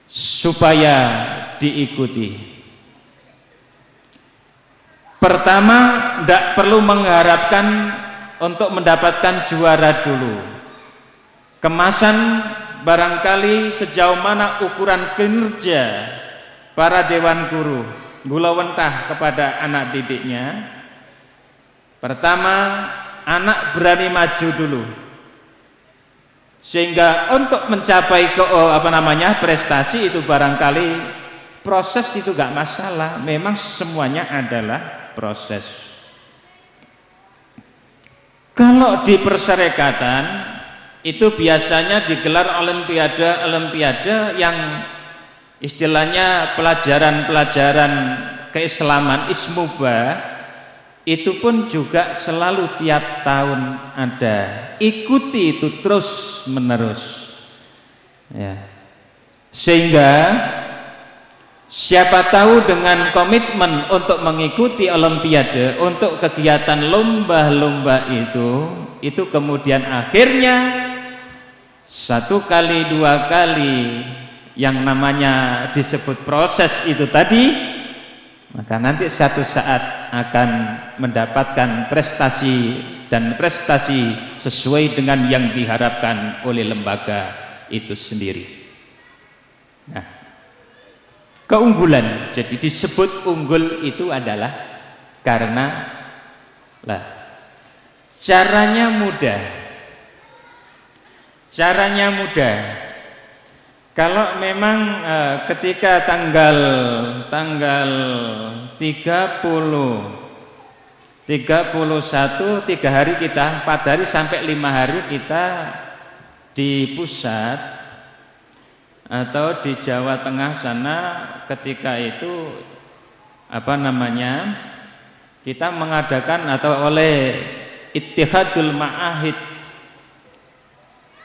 supaya diikuti. Pertama, tidak perlu mengharapkan untuk mendapatkan juara dulu. Kemasan barangkali sejauh mana ukuran kinerja para dewan guru gulawentah kepada anak didiknya. Pertama, anak berani maju dulu, sehingga untuk mencapai prestasi itu barangkali proses itu gak masalah. Memang semuanya adalah proses. Kalau di persyarikatan itu biasanya digelar olimpiade yang istilahnya pelajaran-pelajaran keislaman, ismuba, itu pun juga selalu tiap tahun ada. Ikuti itu terus menerus, ya. Sehingga siapa tahu dengan komitmen untuk mengikuti olimpiade, untuk kegiatan lomba-lomba itu kemudian akhirnya 1 kali 2 kali yang namanya disebut proses itu tadi, maka nanti satu saat akan mendapatkan prestasi, dan prestasi sesuai dengan yang diharapkan oleh lembaga itu sendiri. Nah, keunggulan, jadi disebut unggul itu adalah karena caranya mudah. Kalau memang ketika tanggal 31, 3 hari kita, 4 hari sampai 5 hari kita di pusat atau di Jawa Tengah sana, ketika itu kita mengadakan atau oleh Ittihadul Ma'ahid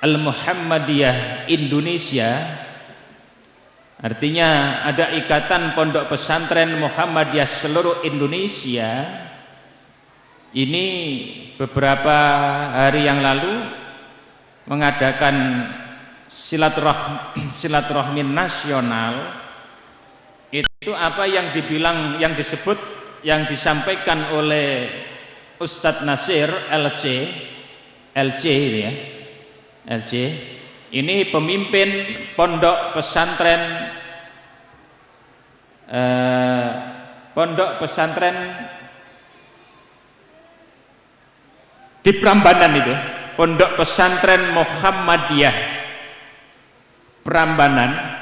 Al-Muhammadiyah Indonesia, artinya ada ikatan pondok pesantren Muhammadiyah seluruh Indonesia, ini beberapa hari yang lalu mengadakan silaturahmi nasional. Itu apa yang disampaikan oleh Ustadz Nasir LC ini pemimpin pondok pesantren di Prambanan, itu pondok pesantren Muhammadiyah Prambanan.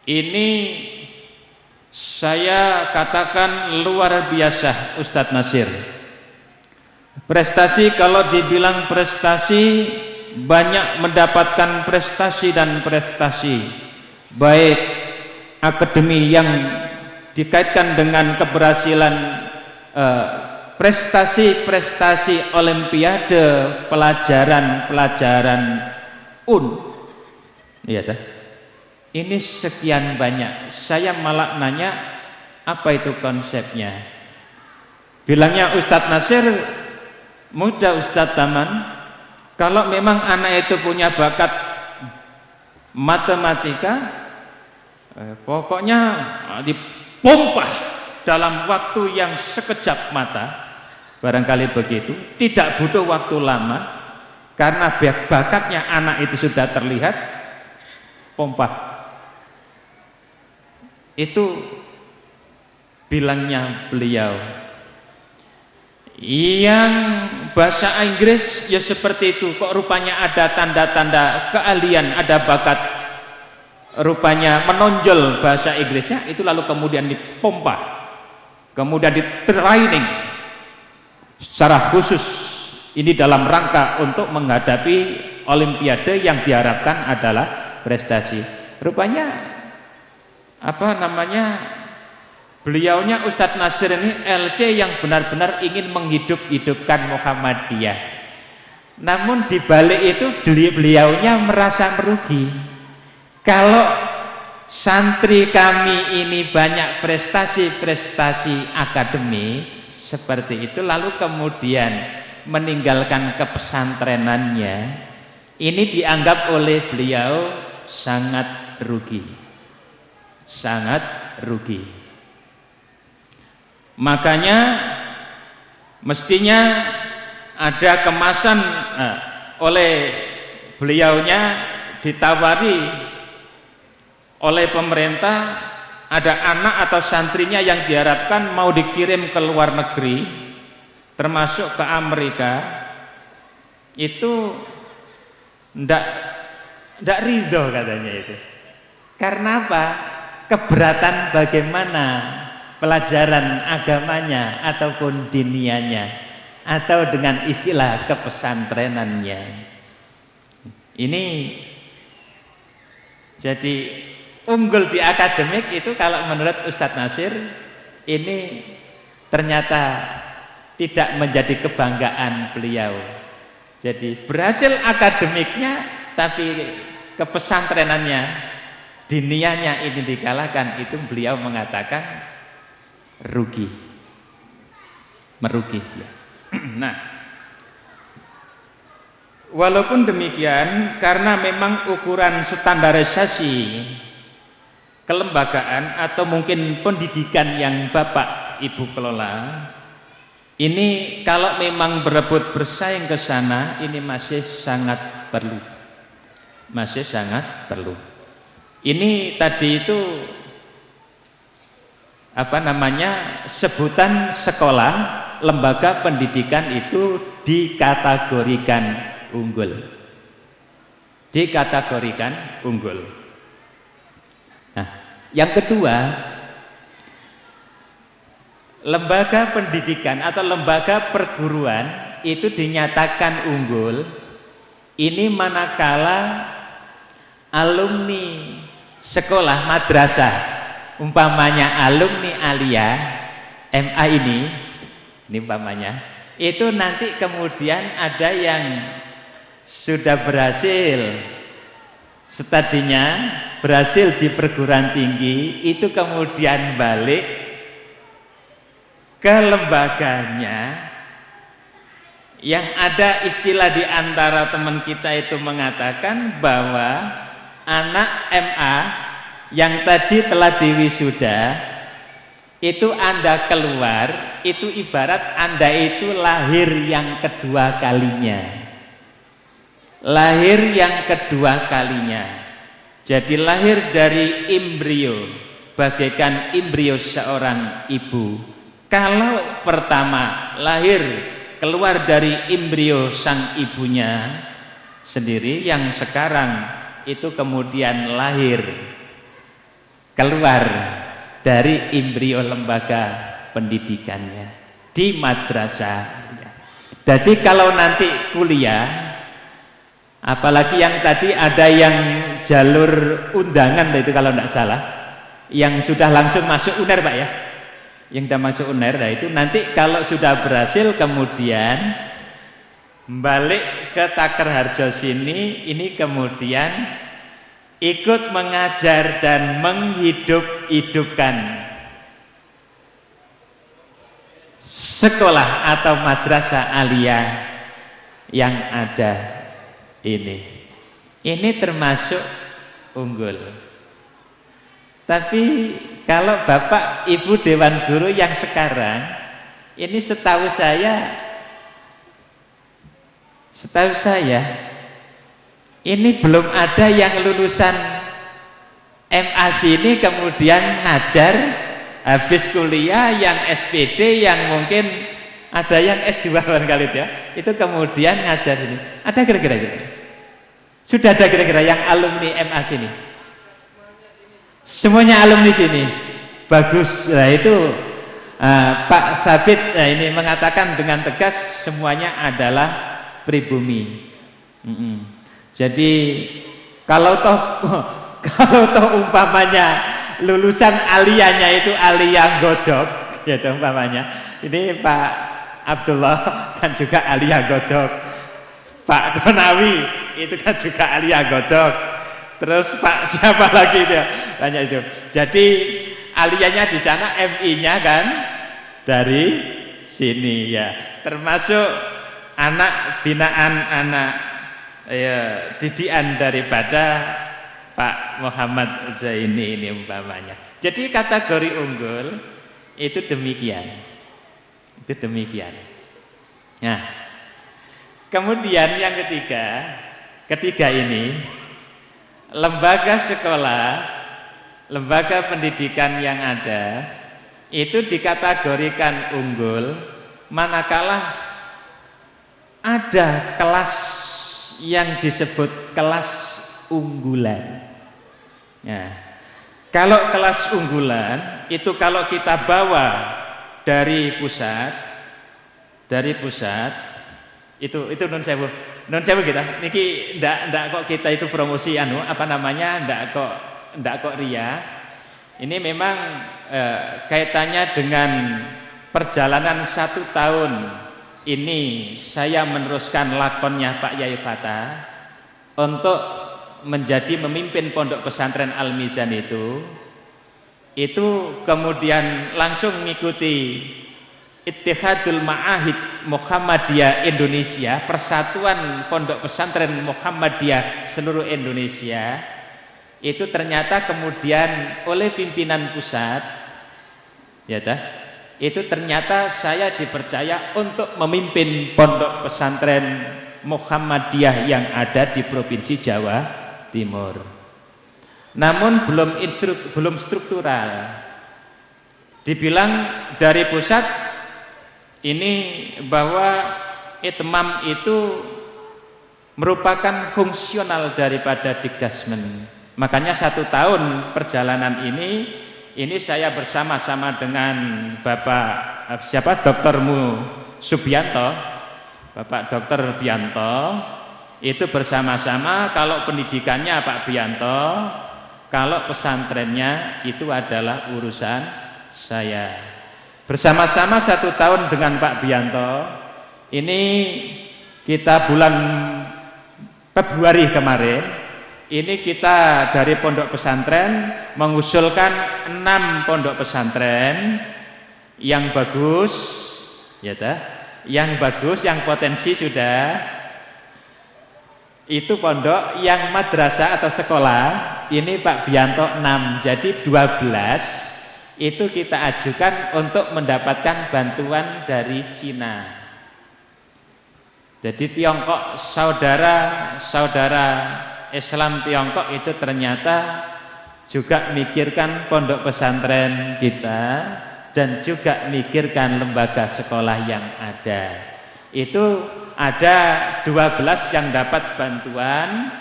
Ini saya katakan luar biasa Ustadz Nasir. Prestasi, kalau dibilang prestasi, banyak mendapatkan prestasi dan prestasi, baik akademi yang dikaitkan dengan keberhasilan prestasi-prestasi olimpiade, pelajaran-pelajaran ya, ini sekian banyak. Saya malah nanya, apa itu konsepnya? Bilangnya Ustadz Nasir, mudah Ustadz Taman, kalau memang anak itu punya bakat matematika, pokoknya dipompah dalam waktu yang sekejap mata, barangkali begitu, tidak butuh waktu lama, karena bakatnya anak itu sudah terlihat, pompa. Itu bilangnya beliau. Yang bahasa Inggris ya seperti itu, kok rupanya ada tanda-tanda keahlian, ada bakat, rupanya menonjol bahasa Inggrisnya, itu lalu kemudian dipompa, kemudian di training secara khusus, ini dalam rangka untuk menghadapi olimpiade yang diharapkan adalah prestasi. Rupanya beliaunya Ustadz Nasir ini LC yang benar-benar ingin menghidup-hidupkan Muhammadiyah. Namun di balik itu beliaunya merasa merugi. Kalau santri kami ini banyak prestasi-prestasi akademik seperti itu, lalu kemudian meninggalkan kepesantrenannya, ini dianggap oleh beliau sangat rugi. Sangat rugi. Makanya mestinya ada kemasan oleh beliaunya, ditawari oleh pemerintah, ada anak atau santrinya yang diharapkan mau dikirim ke luar negeri, termasuk ke Amerika, itu ndak ridho katanya itu. Karena apa? Keberatan bagaimana pelajaran agamanya ataupun dinianya, atau dengan istilah kepesantrenannya. Ini jadi unggul di akademik itu kalau menurut Ustadz Nasir ini ternyata tidak menjadi kebanggaan beliau. Jadi berhasil akademiknya tapi kepesantrenannya, dinianya ini dikalahkan, itu beliau mengatakan rugi, merugi dia. Nah, walaupun demikian, karena memang ukuran standarisasi kelembagaan atau mungkin pendidikan yang Bapak Ibu kelola, ini kalau memang berebut bersaing ke sana, ini masih sangat perlu, masih sangat perlu. Ini tadi itu sebutan sekolah, lembaga pendidikan itu dikategorikan unggul. Dikategorikan unggul. Nah, yang kedua, lembaga pendidikan atau lembaga perguruan itu dinyatakan unggul ini manakala alumni sekolah madrasah, umpamanya alumni Aliyah MA ini umpamanya, itu nanti kemudian ada yang sudah berhasil studinya, berhasil di perguruan tinggi, itu kemudian balik ke lembaganya. Yang ada istilah di antara teman kita itu mengatakan bahwa anak MA yang tadi telah diwisuda itu Anda keluar, itu ibarat Anda itu lahir yang kedua kalinya. Lahir yang kedua kalinya. Jadi lahir dari embrio, bagaikan embrio seorang ibu. Kalau pertama lahir keluar dari embrio sang ibunya sendiri, yang sekarang itu kemudian lahir keluar dari embrio lembaga pendidikannya di madrasah. Jadi kalau nanti kuliah, apalagi yang tadi ada yang jalur undangan itu kalau tidak salah, yang sudah langsung masuk UNER Pak ya, yang sudah masuk UNER, nah itu nanti kalau sudah berhasil kemudian balik ke Takerharjo sini, ini kemudian ikut mengajar dan menghidup-hidupkan sekolah atau madrasah aliyah yang ada ini. Ini termasuk unggul. Tapi kalau Bapak Ibu Dewan Guru yang sekarang ini setahu saya ini belum ada yang lulusan MA sini kemudian ngajar habis kuliah, yang SPD, yang mungkin ada yang S2 barangkali ya, itu kemudian ngajar ini. Ada kira-kira gitu? Sudah ada kira-kira yang alumni MA sini? Semuanya alumni sini. Bagus. Nah itu Pak Sabit ini mengatakan dengan tegas semuanya adalah pribumi. Jadi kalau toh umpamanya lulusan aliyahnya itu aliyah godok, gitu umpamanya. Ini Pak Abdullah kan juga aliyah godok, Pak Konawi itu kan juga aliyah godok, terus Pak siapa lagi itu banyak itu. Jadi aliyahnya di sana, MI-nya kan dari sini ya, termasuk anak binaan, anak didikan daripada Pak Muhammad Zaini ini umpamanya. Jadi kategori unggul itu demikian. Itu demikian. Nah, kemudian yang ketiga ini lembaga sekolah, lembaga pendidikan yang ada itu dikategorikan unggul manakala ada kelas yang disebut kelas unggulan. Nah, kalau kelas unggulan itu kalau kita bawa dari pusat itu nun sewu kita niki ndak kok kita itu promosi ndak kok ria. Ini memang kaitannya dengan perjalanan 1 tahun ini saya meneruskan lakonnya Pak Yai Fatah untuk menjadi memimpin pondok pesantren Al-Mizan itu kemudian langsung mengikuti Ittihadul Ma'ahid Muhammadiyah Indonesia, Persatuan Pondok Pesantren Muhammadiyah seluruh Indonesia. Itu ternyata kemudian oleh pimpinan pusat itu ternyata saya dipercaya untuk memimpin pondok pesantren Muhammadiyah yang ada di Provinsi Jawa Timur. Namun belum struktural. Dibilang dari pusat ini bahwa itmam itu merupakan fungsional daripada Dikdasmen. Makanya 1 tahun perjalanan ini saya bersama-sama dengan Bapak Doktermu Subianto, Bapak Dokter Bianto, itu bersama-sama. Kalau pendidikannya Pak Bianto, kalau pesantrennya itu adalah urusan saya. Bersama-sama 1 tahun dengan Pak Bianto. Ini kita bulan Februari kemarin, ini kita dari pondok pesantren mengusulkan 6 pondok pesantren yang bagus, yang potensi sudah. Itu pondok yang madrasah atau sekolah, ini Pak Bianto 6, jadi 12 itu kita ajukan untuk mendapatkan bantuan dari Cina. Jadi Tiongkok, saudara Islam Tiongkok itu ternyata juga mikirkan pondok pesantren kita dan juga mikirkan lembaga sekolah yang ada. Itu ada 12 yang dapat bantuan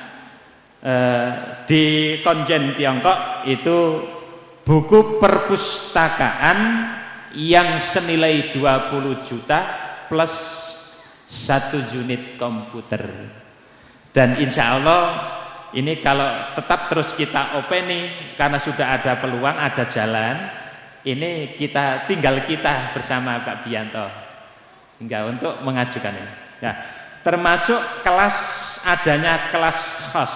di Konjen Tiongkok, itu buku perpustakaan yang senilai 20 juta plus 1 unit komputer. Dan insya Allah ini kalau tetap terus kita openi, karena sudah ada peluang, ada jalan, ini tinggal kita bersama Pak Bianto hingga untuk mengajukan ini. Nah, termasuk adanya kelas khas,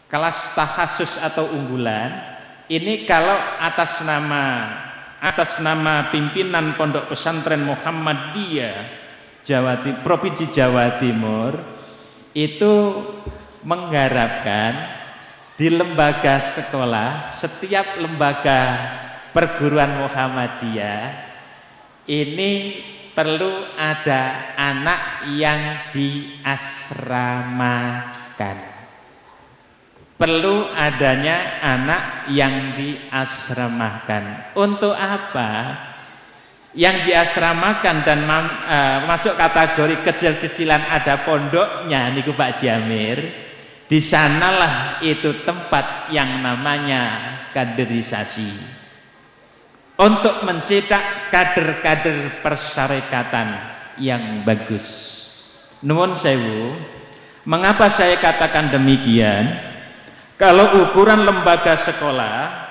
kelas tahasus atau unggulan. Ini kalau atas nama pimpinan Pondok Pesantren Muhammadiyah Provinsi Jawa Timur itu mengharapkan di lembaga sekolah, setiap lembaga perguruan Muhammadiyah ini perlu ada anak yang diasramakan. Perlu adanya anak yang diasramakan. Untuk apa? Yang diasramakan dan masuk kategori kecil-kecilan ada pondoknya niku Pak Jamir. Di sanalah itu tempat yang namanya kaderisasi. Untuk mencetak kader-kader persyarikatan yang bagus. Nuwun sewu, mengapa saya katakan demikian? Kalau ukuran lembaga sekolah,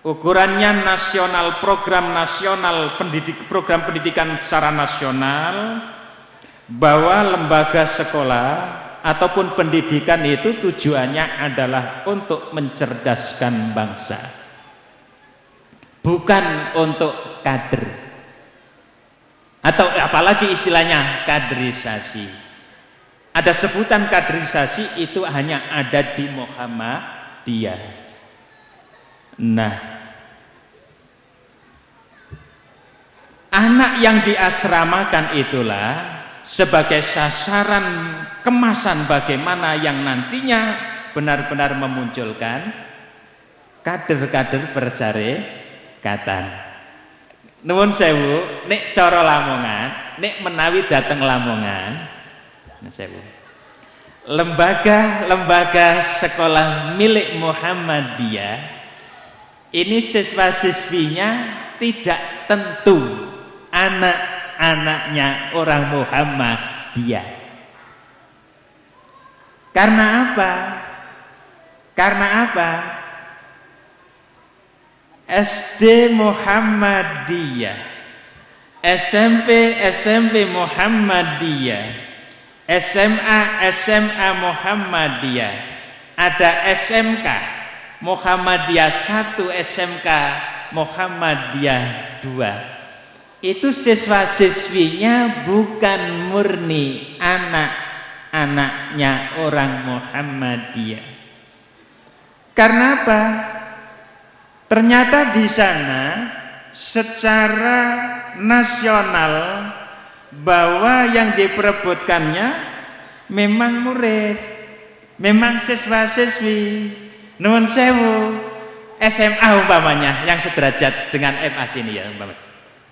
ukurannya nasional, program nasional, program pendidikan secara nasional, bahwa lembaga sekolah ataupun pendidikan itu tujuannya adalah untuk mencerdaskan bangsa, bukan untuk kader, atau apalagi istilahnya kaderisasi. Ada sebutan kaderisasi itu hanya ada di Muhammadiyah. Nah, anak yang diasramakan itulah sebagai sasaran kemasan bagaimana yang nantinya benar-benar memunculkan kader-kader persyarikatan. Nuwun sewu, nek cara Lamongan, nek menawi dateng Lamongan, lembaga sekolah milik Muhammadiyah ini siswa-siswinya tidak tentu anak-anaknya orang Muhammadiyah. Karena apa? Karena apa? SD Muhammadiyah, SMP Muhammadiyah, SMA Muhammadiyah, ada SMK Muhammadiyah 1, SMK Muhammadiyah 2. Itu siswa-siswinya bukan murni anak-anaknya orang Muhammadiyah. Karena apa? Ternyata di sana secara nasional bahwa yang diperebutkannya memang murid, memang siswa-siswi. Nuwun sewu, SMA umpamanya yang sederajat dengan MA sini ya umpamanya,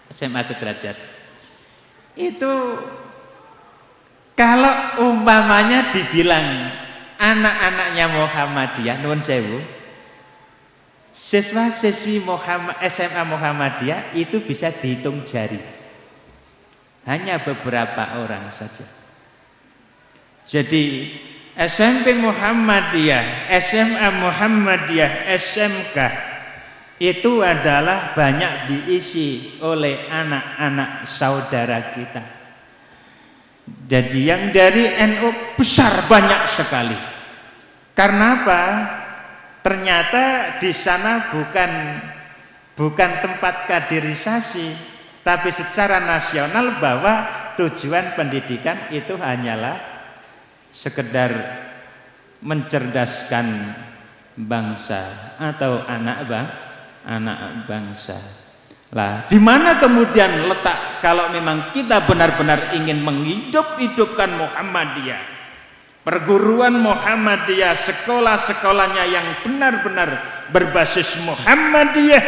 SMA sederajat itu kalau umpamanya dibilang anak-anaknya Muhammadiyah, nuwun sewu, siswa-siswi SMA Muhammadiyah itu bisa dihitung jari. Hanya beberapa orang saja. Jadi SMP Muhammadiyah, SMA Muhammadiyah, SMK itu adalah banyak diisi oleh anak-anak saudara kita. Jadi yang dari NU besar banyak sekali. Karena apa? Ternyata di sana bukan tempat kaderisasi, tapi secara nasional bahwa tujuan pendidikan itu hanyalah sekedar mencerdaskan bangsa atau anak bangsa. Lah, di mana kemudian letak kalau memang kita benar-benar ingin menghidup-hidupkan Muhammadiyah, perguruan Muhammadiyah, sekolah-sekolahnya yang benar-benar berbasis Muhammadiyah,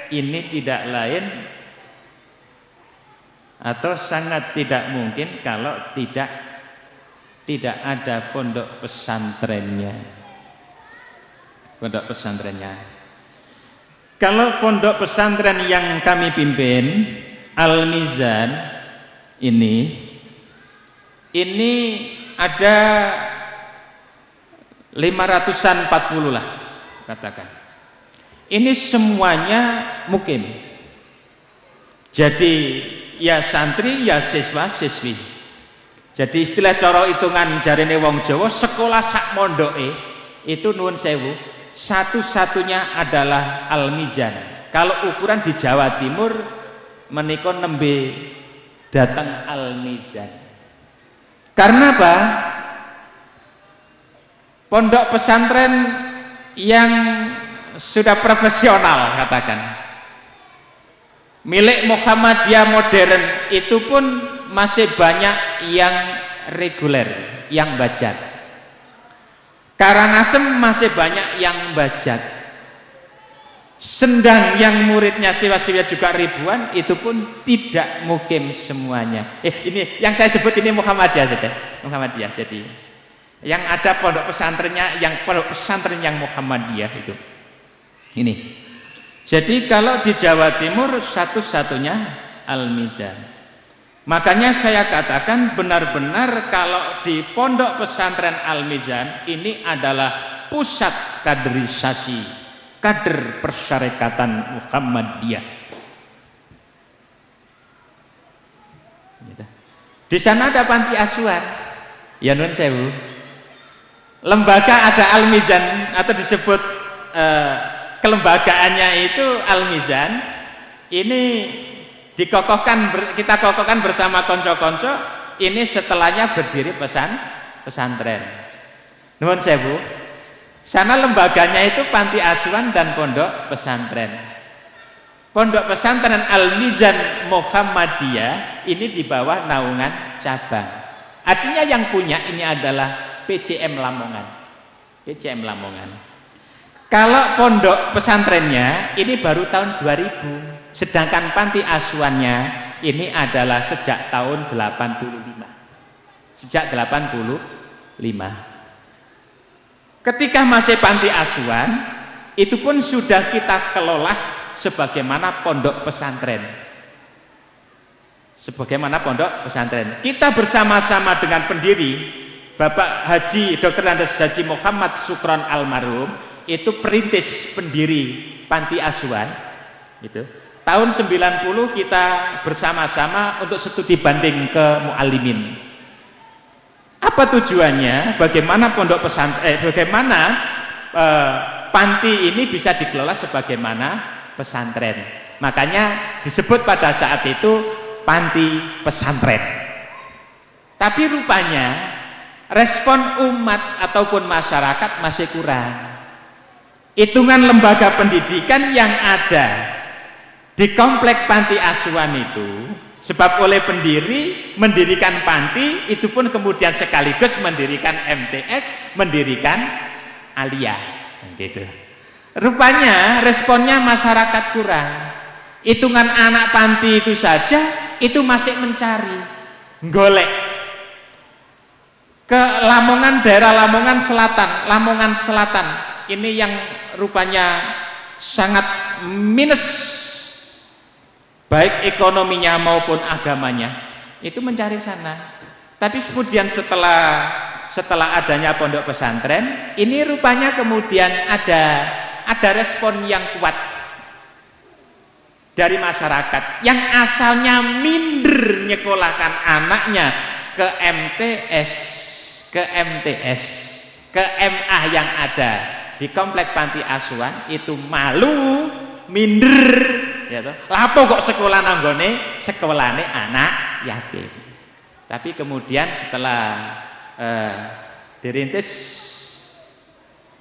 ini tidak lain atau sangat tidak mungkin kalau tidak ada pondok pesantrennya. Pondok pesantrennya. Kalau pondok pesantren yang kami pimpin, Al-Mizan ini ada 540 lah katakan. Ini semuanya mukim. Jadi ya santri ya siswa-siswi. Jadi istilah cara hitungan jarine wong Jawa, sekolah sak mondoke itu nuwun sewu, satu-satunya adalah Al-Mizan. Kalau ukuran di Jawa Timur menika nembe datang Al-Mizan. Karena apa? Pondok pesantren yang sudah profesional katakan. Milik Muhammadiyah modern itu pun masih banyak yang reguler, yang bajat. Karangasem masih banyak yang bajat. Sendang yang muridnya siswa-siswa juga ribuan, itu pun tidak mukim semuanya. Ini yang saya sebut ini Muhammadiyah saja, Muhammadiyah. Jadi yang ada pondok pesantrennya, yang pondok pesantren yang Muhammadiyah itu. Ini. Jadi kalau di Jawa Timur satu-satunya Al-Mizan. Makanya saya katakan benar-benar kalau di pondok pesantren Al-Mizan ini adalah pusat kaderisasi, kader persyarikatan Muhammadiyah. Di sana ada panti asuhan, ya nun sewu. Lembaga ada Al-Mizan atau disebut kelembagaannya itu Al-Mizan. Ini kita kokohkan bersama konco-konco. Ini setelahnya berdiri pesantren. Nun sewu. Sana lembaganya itu panti asuhan dan pondok pesantren. Pondok pesantren Al-Mizan Muhammadiyah ini di bawah naungan cabang. Artinya yang punya ini adalah PCM Lamongan. PCM Lamongan. Kalau pondok pesantrennya ini baru tahun 2000, sedangkan panti asuhannya ini adalah sejak tahun 85. Sejak 85. Ketika masih panti asuhan, itu pun sudah kita kelola sebagaimana pondok pesantren. Sebagaimana pondok pesantren. Kita bersama-sama dengan pendiri, Bapak Haji Dr. Andes Haji Muhammad Sukron Almarhum, itu perintis pendiri panti asuhan. Itu. Tahun 90 kita bersama-sama untuk studi banding ke Muallimin. Apa tujuannya? Bagaimana pondok pesantren, bagaimana panti ini bisa dikelola sebagaimana pesantren. Makanya disebut pada saat itu panti pesantren. Tapi rupanya respon umat ataupun masyarakat masih kurang. Hitungan lembaga pendidikan yang ada di komplek panti asuhan itu, sebab oleh pendiri mendirikan panti, itu pun kemudian sekaligus mendirikan MTS, mendirikan aliyah, gitu. Rupanya responnya masyarakat kurang. Hitungan anak panti itu saja itu masih mencari, golek ke Lamongan, daerah Lamongan Selatan. Ini yang rupanya sangat minus, baik ekonominya maupun agamanya, itu mencari sana. Tapi kemudian setelah adanya pondok pesantren, ini rupanya kemudian ada respon yang kuat dari masyarakat yang asalnya minder nyekolahkan anaknya ke MTS, ke MA yang ada di komplek panti asuhan, itu malu, minder. Ya toh, lapo kok sekolah nanggone sekolahane anak yatim. Tapi kemudian setelah dirintis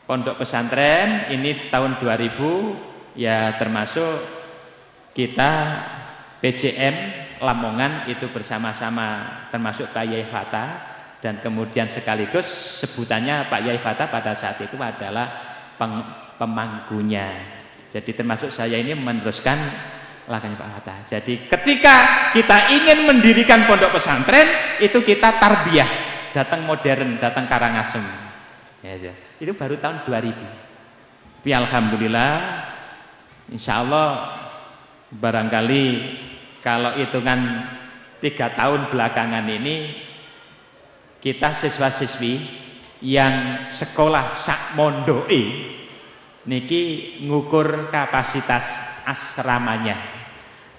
pondok pesantren ini tahun 2000, ya termasuk kita PCM Lamongan itu bersama-sama, termasuk Pak Yai Fata, dan kemudian sekaligus sebutannya Pak Yai Fata pada saat itu adalah pemangkunya. Jadi termasuk saya ini meneruskan langkahnya Pak Hatta. Jadi ketika kita ingin mendirikan pondok pesantren, itu kita tarbiyah, datang modern, datang Karangasem. Ya. Itu baru tahun 2000. Tapi alhamdulillah, insya Allah barangkali kalau hitungan 3 tahun belakangan ini, kita siswa-siswi yang sekolah sak mondoi niki ngukur kapasitas asramanya.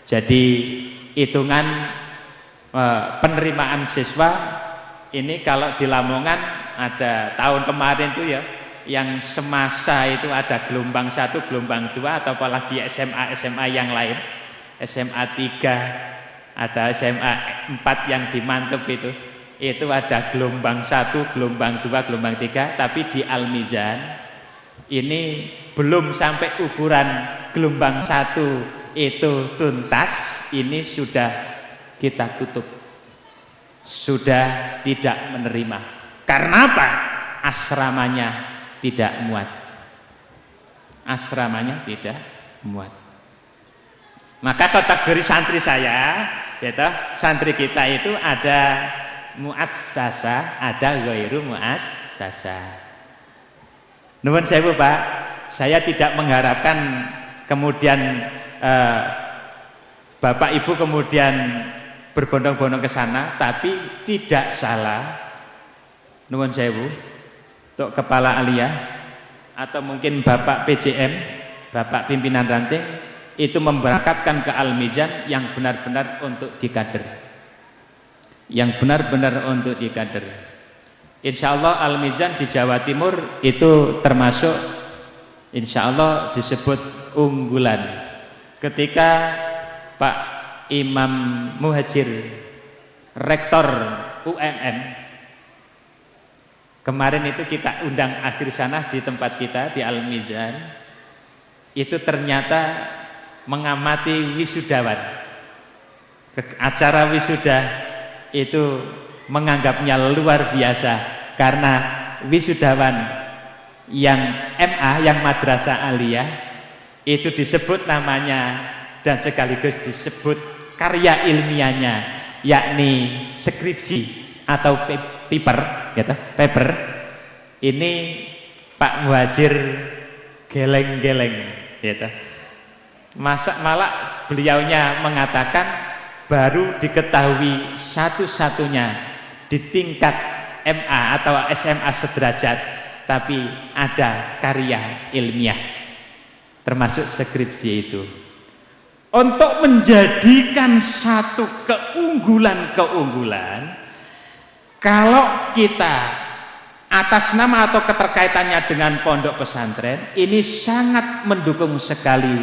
Jadi hitungan penerimaan siswa ini kalau di Lamongan ada tahun kemarin tuh ya, yang semasa itu ada gelombang 1, gelombang 2, atau apalagi SMA yang lain, SMA 3, ada SMA 4 yang di Mantep itu ada gelombang 1, gelombang 2, gelombang 3, tapi di Al-Mizan ini belum sampai ukuran gelombang 1 itu tuntas, ini sudah kita tutup, sudah tidak menerima. Karena apa? Asramanya tidak muat, asramanya tidak muat. Maka kategori santri saya, yaitu santri kita itu ada muassasah, ada ghairu muassasah. Nuwun sewu Pak, saya tidak mengharapkan kemudian Bapak Ibu kemudian berbondong-bondong ke sana, tapi tidak salah. Nuwun sewu, untuk kepala aliyah atau mungkin Bapak PJM, Bapak pimpinan ranting, itu memberangkatkan ke Al-Mizan yang benar-benar untuk dikader, yang benar-benar untuk dikader. Insya Allah Al-Mizan di Jawa Timur itu termasuk insya Allah disebut unggulan. Ketika Pak Imam Muhajir, Rektor UMM, kemarin itu kita undang akhir sana di tempat kita di Al-Mizan, itu ternyata mengamati wisudawan. Acara wisuda itu menganggapnya luar biasa karena wisudawan yang MA, yang madrasah aliyah itu disebut namanya dan sekaligus disebut karya ilmiahnya, yakni skripsi atau paper, gitu, paper. Ini Pak Muhajir geleng-geleng, gitu. Malah beliaunya mengatakan baru diketahui satu-satunya di tingkat MA atau SMA sederajat, tapi ada karya ilmiah termasuk skripsi itu. Untuk menjadikan satu keunggulan-keunggulan, kalau kita atas nama atau keterkaitannya dengan pondok pesantren, ini sangat mendukung sekali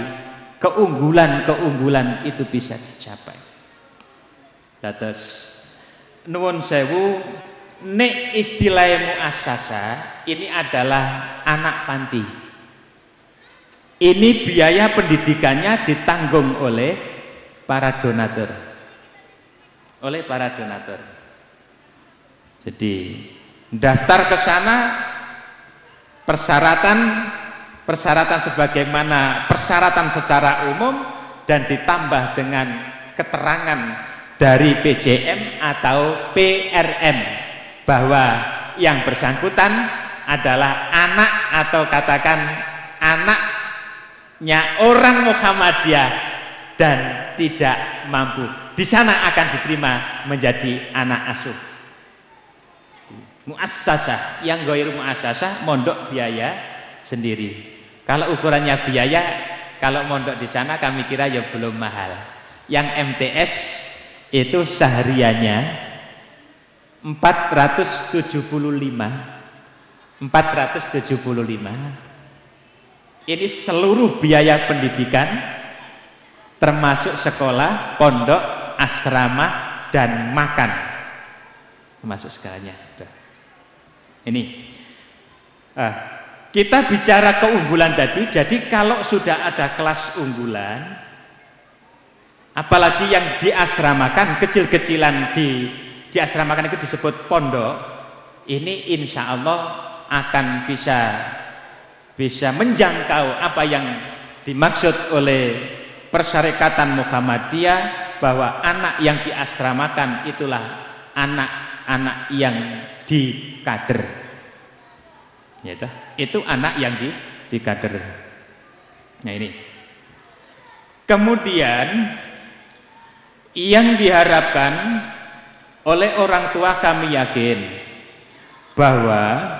keunggulan-keunggulan itu bisa dicapai. Dados nuwun sewu, nek istilah muassasah ini adalah anak panti. Ini biaya pendidikannya ditanggung oleh para donatur. Oleh para donatur. Jadi daftar ke sana, persyaratan sebagaimana persyaratan secara umum dan ditambah dengan keterangan dari PJM atau PRM bahwa yang bersangkutan adalah anak atau katakan anaknya orang Muhammadiyah dan tidak mampu. Di sana akan diterima menjadi anak asuh. Muassasah, yang ghairu muassasah mondok biaya sendiri. Kalau ukurannya biaya, kalau mondok di sana kami kira ya belum mahal. Yang MTS itu sehariannya 475. Ini seluruh biaya pendidikan termasuk sekolah, pondok, asrama dan makan, termasuk segalanya. Ini kita bicara keunggulan tadi. Jadi kalau sudah ada kelas unggulan, apalagi yang diasramakan, kecil-kecilan diasramakan itu disebut pondok, ini insya Allah akan bisa menjangkau apa yang dimaksud oleh Persyarikatan Muhammadiyah, bahwa anak yang diasramakan itulah anak-anak yang dikader, ya, itu anak yang dikader. Nah ini kemudian yang diharapkan oleh orang tua, kami yakin bahwa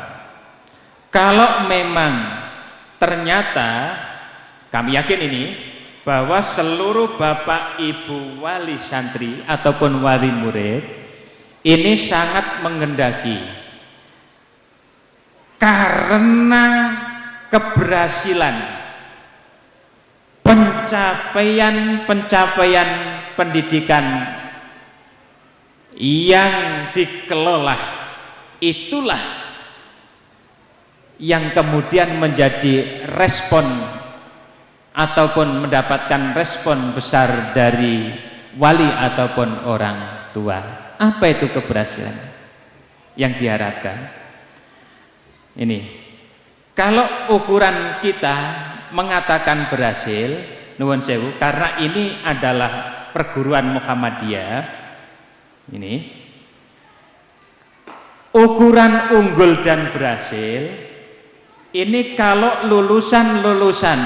kalau memang ternyata, kami yakin ini, bahwa seluruh bapak ibu wali santri ataupun wali murid ini sangat menghendaki, karena keberhasilan pencapaian pendidikan yang dikelola, itulah yang kemudian menjadi respon ataupun mendapatkan respon besar dari wali ataupun orang tua. Apa itu keberhasilan yang diharapkan? Ini, kalau ukuran kita mengatakan berhasil, nuwun sewu, karena ini adalah perguruan Muhammadiyah, ini ukuran unggul dan berhasil ini kalau lulusan-lulusan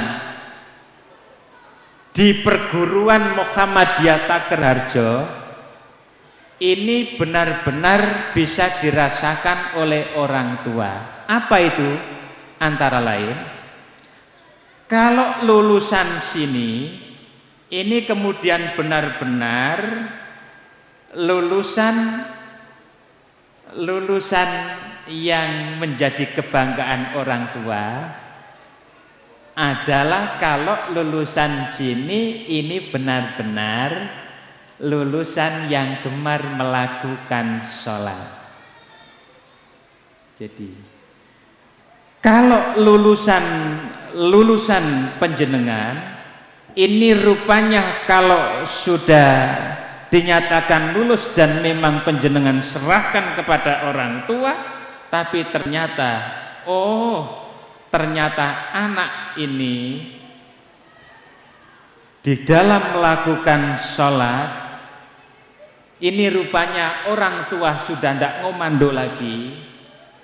di perguruan Muhammadiyah Takerharjo ini benar-benar bisa dirasakan oleh orang tua. Apa itu? Antara lain, kalau lulusan sini ini kemudian benar-benar lulusan yang menjadi kebanggaan orang tua adalah kalau lulusan sini ini benar-benar lulusan yang gemar melakukan sholat. Jadi kalau lulusan panjenengan ini rupanya kalau sudah dinyatakan lulus dan memang panjenengan serahkan kepada orang tua, tapi ternyata ternyata anak ini di dalam melakukan sholat ini rupanya orang tua sudah tidak ngomando lagi,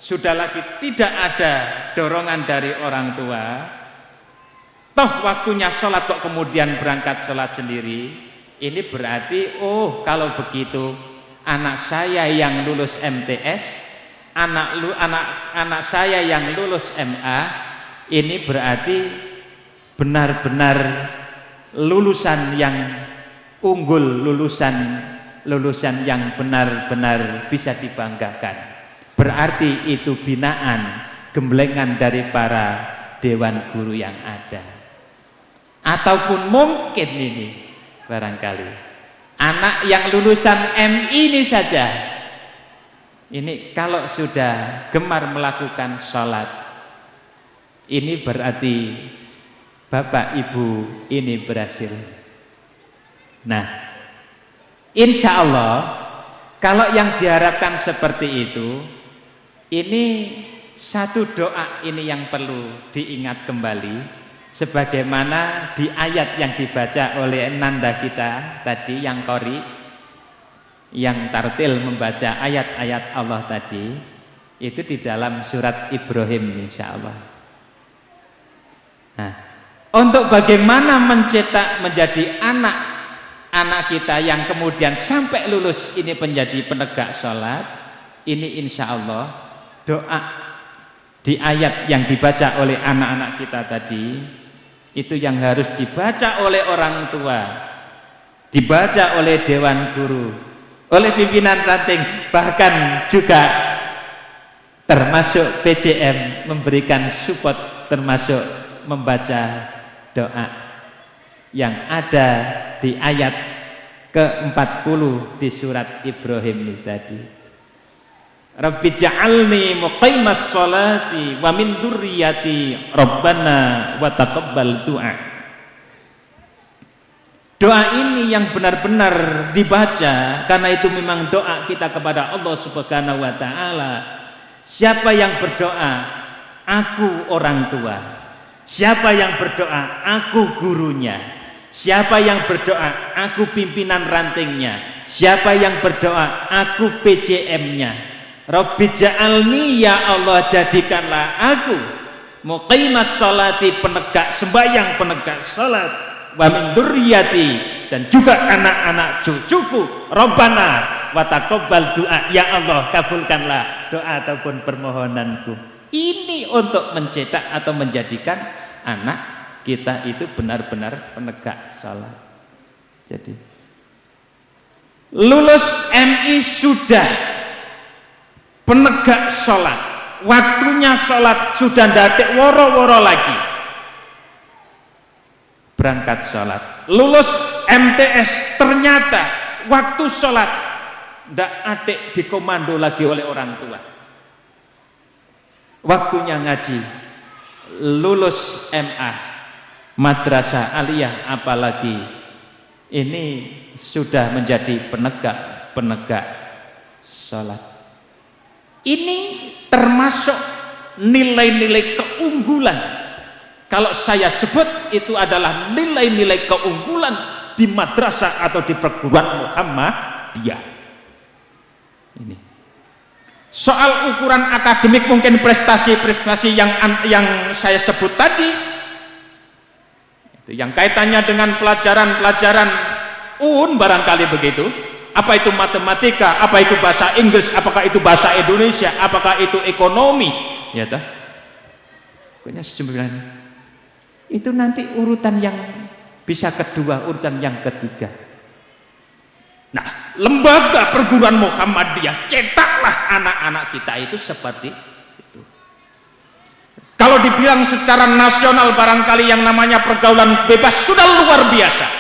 sudah lagi tidak ada dorongan dari orang tua, toh waktunya sholat kok kemudian berangkat sholat sendiri. Ini berarti kalau begitu anak saya yang lulus MTS, anak saya yang lulus MA, ini berarti benar-benar lulusan yang unggul, lulusan yang benar-benar bisa dibanggakan. Berarti itu binaan, gemblengan dari para dewan guru yang ada. Ataupun mungkin ini barangkali anak yang lulusan MI ini saja, ini kalau sudah gemar melakukan sholat, ini berarti Bapak Ibu ini berhasil. Nah, insya Allah kalau yang diharapkan seperti itu, ini satu doa ini yang perlu diingat kembali, sebagaimana di ayat yang dibaca oleh nanda kita tadi, yang qori, yang tartil membaca ayat-ayat Allah tadi, itu di dalam surat Ibrahim insya Allah. Nah, untuk bagaimana mencetak menjadi anak kita yang kemudian sampai lulus ini menjadi penegak sholat, ini insya Allah doa di ayat yang dibaca oleh anak-anak kita tadi, itu yang harus dibaca oleh orang tua, dibaca oleh dewan guru, oleh pimpinan ranting, bahkan juga termasuk PJM memberikan support, termasuk membaca doa yang ada di ayat ke-40 di surat Ibrahim ini tadi. Rabbi ja'alni muqimas sholati wa min dzurriyyati rabbana wa taqabbal du'a. Doa ini yang benar-benar dibaca, karena itu memang doa kita kepada Allah Subhanahu wa taala. Siapa yang berdoa, aku orang tua. Siapa yang berdoa, aku gurunya. Siapa yang berdoa, aku pimpinan rantingnya. Siapa yang berdoa, aku PJM-nya. Rabbi ja'alni, ya Allah jadikanlah aku muqimas sholati, penegak sembahyang, penegak sholat, wa min dzurriyyati, dan juga anak-anak cucuku, Rabbana wa taqabbal du'a, ya Allah kabulkanlah doa ataupun permohonanku. Ini untuk mencetak atau menjadikan anak kita itu benar-benar penegak sholat. Jadi lulus MI sudah penegak sholat, waktunya sholat sudah tidak woro-woro lagi, berangkat sholat. Lulus MTS ternyata waktu sholat tidak adik dikomando lagi oleh orang tua. waktunya ngaji, lulus MA, madrasah aliyah, apalagi ini sudah menjadi penegak sholat. Ini termasuk nilai-nilai keunggulan. Kalau saya sebut itu adalah nilai-nilai keunggulan di madrasah atau di perguruan Muhammadiyah. Ini soal ukuran akademik, mungkin prestasi-prestasi yang saya sebut tadi, itu yang kaitannya dengan pelajaran-pelajaran barangkali begitu. Apa itu matematika, apa itu bahasa Inggris, apakah itu bahasa Indonesia, apakah itu ekonomi, ya toh? Pokoknya sejumlah itu nanti urutan yang bisa kedua, urutan yang ketiga. Nah, lembaga perguruan Muhammadiyah, cetaklah anak-anak kita itu seperti itu. Kalau dibilang secara nasional barangkali yang namanya pergaulan bebas sudah luar biasa.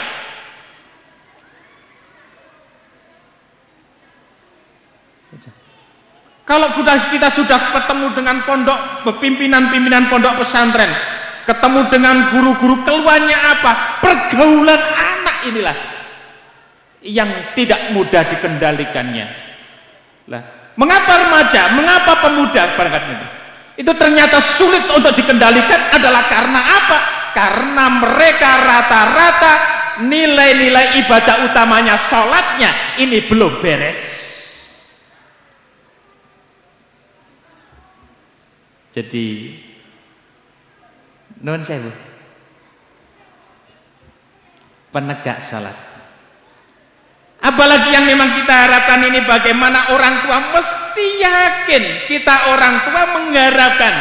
Kalau kita sudah ketemu dengan pondok, pimpinan-pimpinan pondok pesantren, ketemu dengan guru-guru, keluarnya apa? Pergaulan anak inilah yang tidak mudah dikendalikannya. Lah, mengapa remaja, mengapa pemuda barangkali itu ternyata sulit untuk dikendalikan adalah karena apa? Karena mereka rata-rata nilai-nilai ibadah utamanya, sholatnya ini belum beres. Jadi nuwun sewu, penegak salat. Apalagi yang memang kita harapkan ini, bagaimana orang tua mesti yakin, kita orang tua mengharapkan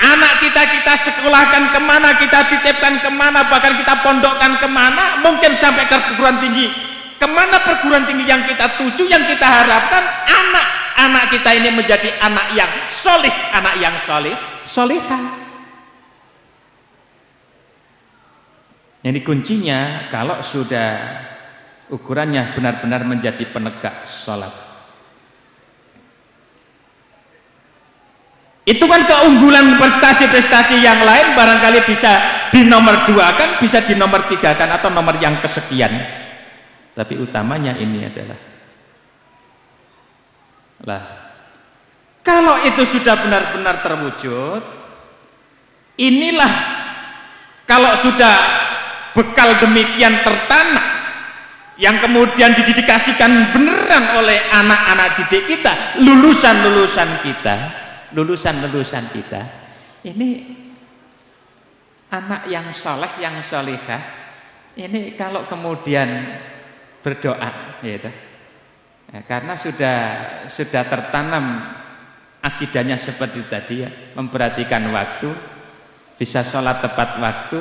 anak kita sekolahkan kemana, kita titipkan kemana, bahkan kita pondokkan kemana, mungkin sampai ke perguruan tinggi. Kemana perguruan tinggi yang kita tuju, yang kita harapkan anak kita ini menjadi anak yang solih, anak yang solihah. Ini kuncinya kalau sudah ukurannya benar-benar menjadi penegak sholat. Itu kan keunggulan prestasi-prestasi yang lain barangkali bisa di nomor 2 kan, bisa di nomor 3 kan, atau nomor yang kesekian. Tapi utamanya ini adalah kalau itu sudah benar-benar terwujud, inilah kalau sudah bekal demikian tertanam yang kemudian didedikasikan beneran oleh anak-anak didik kita, lulusan-lulusan kita, ini anak yang soleh, yang solehah, ini kalau kemudian berdoa, gitu. Ya, karena sudah tertanam akidahnya seperti tadi ya, memperhatikan waktu, bisa sholat tepat waktu,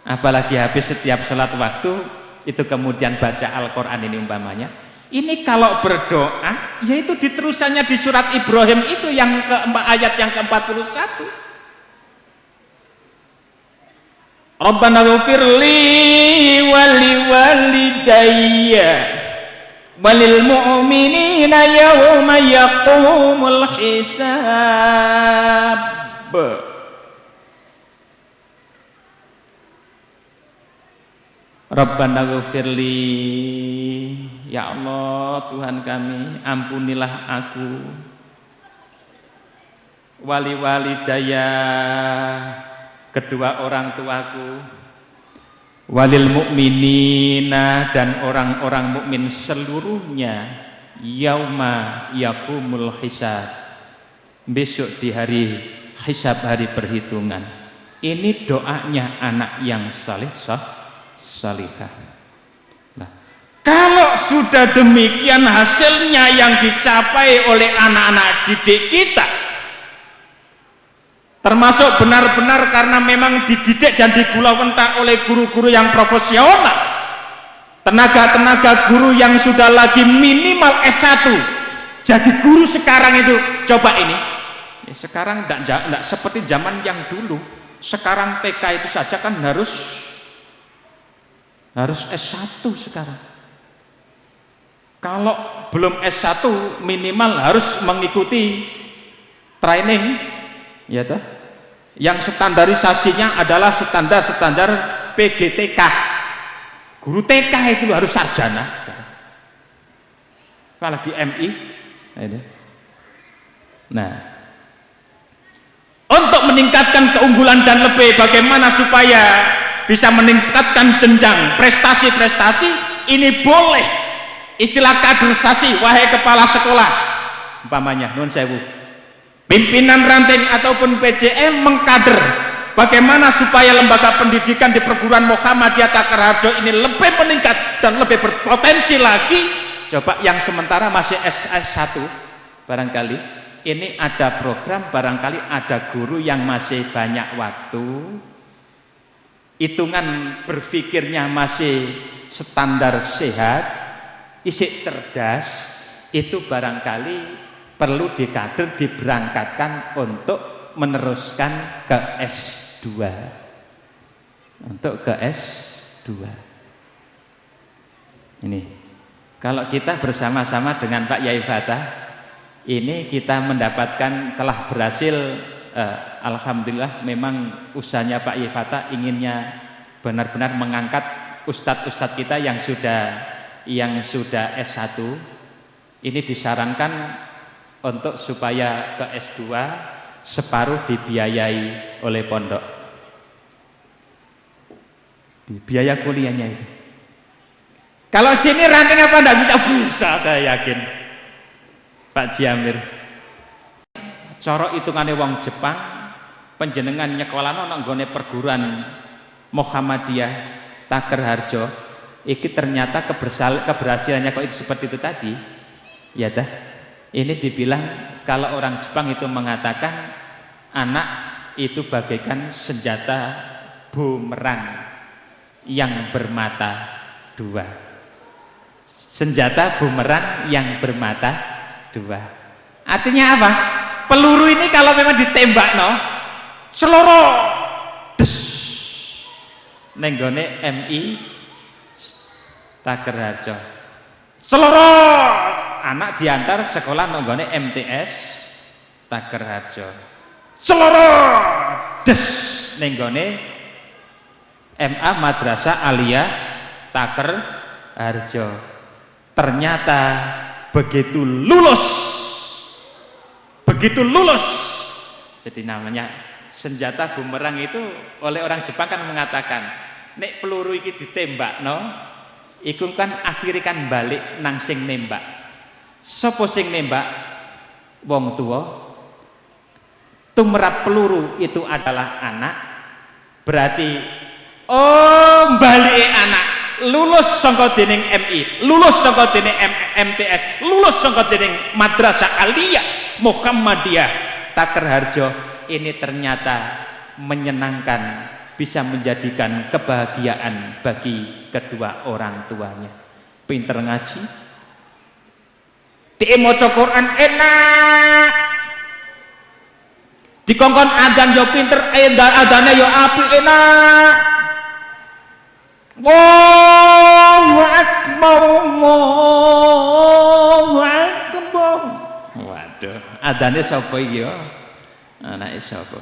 apalagi habis setiap sholat waktu itu kemudian baca Al-Quran ini umpamanya. Ini kalau berdoa, yaitu diterusannya di surat Ibrahim itu yang ayat yang ke-41. Rabbana ghfirli wali walidayya walil mu'minina yawma yaqumul hisab. Rabbana ghfirli, ya Allah Tuhan kami, ampunilah aku, wali walidaya, kedua orang tuaku, walil mukminina, dan orang-orang mukmin seluruhnya, yauma yaqumul hisab, besok di hari hisab, hari perhitungan. Ini doanya anak yang salihah. Nah, kalau sudah demikian hasilnya yang dicapai oleh anak-anak didik kita, termasuk benar-benar karena memang dididik dan digulawentah oleh guru-guru yang profesional, tenaga-tenaga guru yang sudah lagi minimal S1 jadi guru sekarang itu. Coba ini sekarang tidak seperti zaman yang dulu. Sekarang TK itu saja kan harus S1 sekarang. Kalau belum S1 minimal harus mengikuti training, ya toh, yang standarisasinya adalah standar PGTK. Guru TK itu harus sarjana, apalagi MI. Nah, untuk meningkatkan keunggulan dan lebih, bagaimana supaya bisa meningkatkan jenjang prestasi-prestasi, ini boleh istilah kaderisasi. Wahai kepala sekolah, umpamanya nun sewu, pimpinan ranting ataupun PJM mengkader bagaimana supaya lembaga pendidikan di perguruan Muhammadiyah Takerharjo ini lebih meningkat dan lebih berpotensi lagi. Coba yang sementara masih SS1, barangkali ini ada program, barangkali ada guru yang masih banyak waktu, hitungan berpikirnya masih standar sehat, isi cerdas, itu barangkali perlu dikader, diberangkatkan untuk meneruskan ke S2, untuk ke S2. Ini kalau kita bersama-sama dengan Pak Yai Fatah, ini kita mendapatkan, telah berhasil, alhamdulillah. Memang usahanya Pak Yai Fatah inginnya benar-benar mengangkat ustadz-ustadz kita yang sudah S1. Ini disarankan untuk supaya ke S2 separuh dibiayai oleh pondok, di biaya kuliahnya itu. Kalau sini ranting apa enggak bisa, saya yakin Pak Jamir. Cara hitungane wong Jepang, panjenengan nyekolano nang nggone perguruan Muhammadiyah Takerharjo, iki ternyata keberhasilannya kok itu seperti itu tadi, ya dah. Ini dibilang kalau orang Jepang itu mengatakan anak itu bagaikan senjata bumerang yang bermata dua. Senjata bumerang yang bermata dua. Artinya apa? Peluru ini kalau memang ditembak seloro des nenggone MI Takerharjo, seloro anak diantar sekolah nenggone MTS Takerharjo, seloro des nenggone MA Madrasah Aliyah Takerharjo. Ternyata begitu lulus, jadi namanya senjata bumerang itu. Oleh orang Jepang kan mengatakan, nek peluru iki ditembak iku kan akhirnya kan balik nang sing nembak. Sopo sing nembak? Wong tua. Tumrap peluru itu adalah anak. Berarti balik anak lulus saka dening MI, lulus saka dening MTS, lulus saka dening Madrasah Aliyah Muhammadiyah Takerharjo. Ini ternyata menyenangkan, bisa menjadikan kebahagiaan bagi kedua orang tuanya. Pinter ngaji, maca Quran enak, dikongkon adzan yo pinter, adzane yo apik enak. Allahu Akbar, Allahu Akbar. Waduh, adzane sapa iki yo? Anake sapa?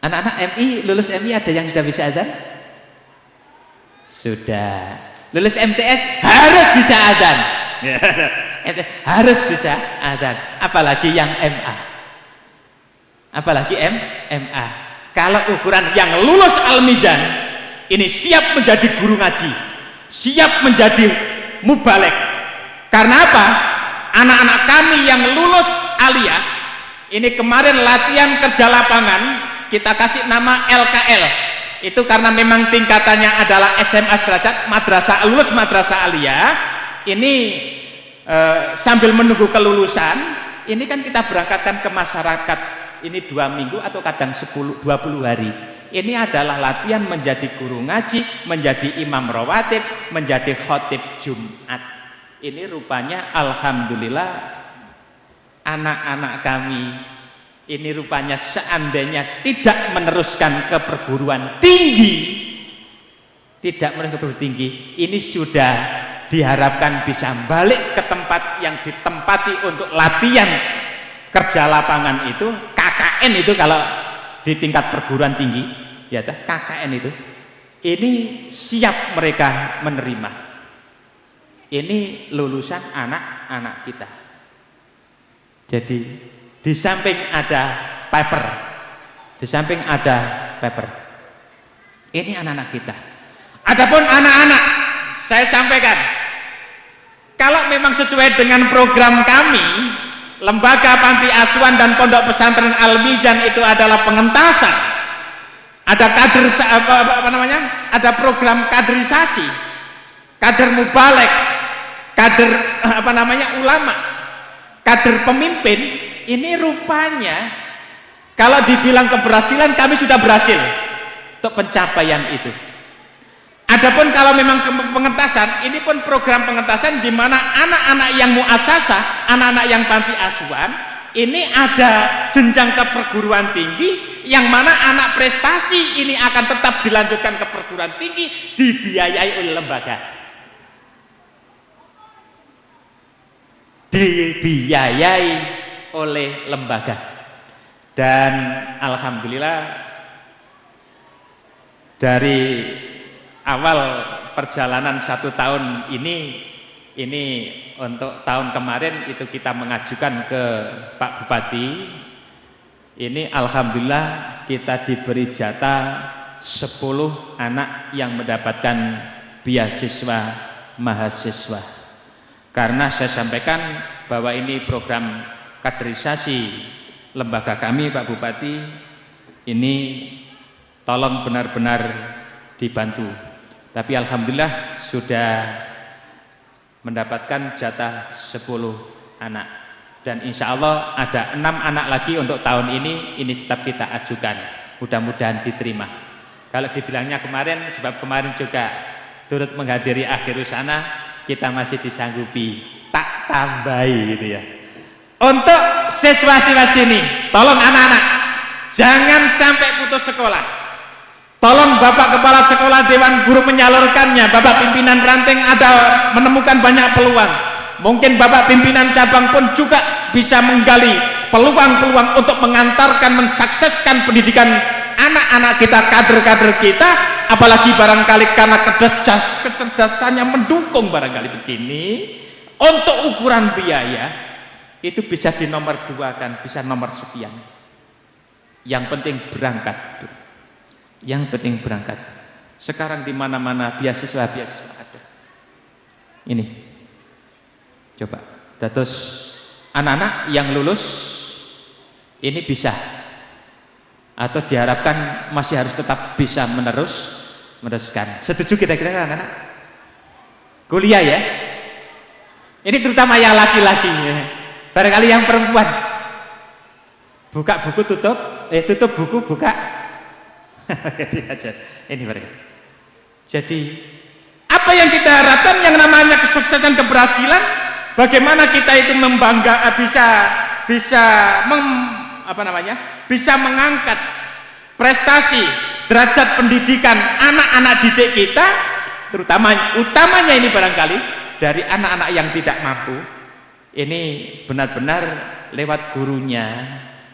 Anak-anak MI, lulus MI ada yang sudah bisa adzan? Sudah. Lulus MTS harus bisa adzan. Harus bisa adzan. Apalagi yang MA. Apalagi MA. Kalau ukuran yang lulus Al-Mizan, ini siap menjadi guru ngaji, siap menjadi mubalek. Karena apa? Anak-anak kami yang lulus Aliyah, ini kemarin latihan kerja lapangan, kita kasih nama LKL. Itu karena memang tingkatannya adalah SMA sederajat, madrasah, lulus madrasah Aliyah. Ini sambil menunggu kelulusan, ini kan kita berangkatkan ke masyarakat. Ini 2 minggu atau kadang 10-20 hari. Ini adalah latihan menjadi guru ngaji, menjadi imam rawatib, menjadi khotib Jumat. Ini rupanya alhamdulillah anak-anak kami ini rupanya seandainya tidak meneruskan ke perguruan tinggi, tidak meneruskan ke perguruan tinggi, ini sudah diharapkan bisa balik ke tempat yang ditempati untuk latihan kerja lapangan itu, KKN itu kalau di tingkat perguruan tinggi, ya KKN itu, ini siap mereka menerima. Ini lulusan anak-anak kita. Jadi di samping ada paper, ini anak-anak kita. Adapun anak-anak, saya sampaikan, kalau memang sesuai dengan program kami, Lembaga Panti Asuhan dan Pondok Pesantren Al-Mizan itu adalah pengentasan. Ada kader ada program kaderisasi, kader mubalek, kader ulama, kader pemimpin. Ini rupanya kalau dibilang keberhasilan, kami sudah berhasil untuk pencapaian itu. Adapun kalau memang pengentasan, ini pun program pengentasan di mana anak-anak yang muasasah, anak-anak yang panti asuhan, ini ada jenjang ke perguruan tinggi, yang mana anak prestasi ini akan tetap dilanjutkan ke perguruan tinggi, dibiayai oleh lembaga. Dibiayai oleh lembaga. Dan alhamdulillah dari awal perjalanan 1 tahun ini untuk tahun kemarin itu kita mengajukan ke Pak Bupati. Ini alhamdulillah kita diberi jatah 10 anak yang mendapatkan beasiswa mahasiswa. Karena saya sampaikan bahwa ini program kaderisasi lembaga kami, Pak Bupati, ini tolong benar-benar dibantu. Tapi alhamdulillah sudah mendapatkan jatah 10 anak, dan insya Allah ada 6 anak lagi untuk tahun ini tetap kita ajukan, mudah-mudahan diterima. Kalau dibilangnya kemarin, sebab kemarin juga turut menghadiri akhir sana, kita masih disanggupi, tak tambahi gitu ya. Untuk siswa-siswa sini, tolong anak-anak jangan sampai putus sekolah. Tolong Bapak Kepala Sekolah, Dewan Guru menyalurkannya, Bapak Pimpinan Ranting ada menemukan banyak peluang. Mungkin Bapak Pimpinan Cabang pun juga bisa menggali peluang-peluang untuk mengantarkan, mensukseskan pendidikan anak-anak kita, kader-kader kita, apalagi barangkali karena kecerdasannya mendukung barangkali begini, untuk ukuran biaya, itu bisa dinomor 2-kan, bisa nomor sekian. Yang penting berangkat. Yang penting berangkat. Sekarang di mana-mana beasiswa ada. Ini, coba. Terus anak-anak yang lulus ini bisa, atau diharapkan masih harus tetap bisa meneruskan. Setuju kira-kira anak-anak? Kuliah ya. Ini terutama yang laki-laki. Barangkali yang perempuan, buka buku tutup buku buka. Ini mereka. Jadi apa yang kita harapkan, yang namanya kesuksesan, keberhasilan, bagaimana kita itu bisa mengangkat prestasi, derajat pendidikan anak-anak didik kita, utamanya ini barangkali dari anak-anak yang tidak mampu. Ini benar-benar lewat gurunya,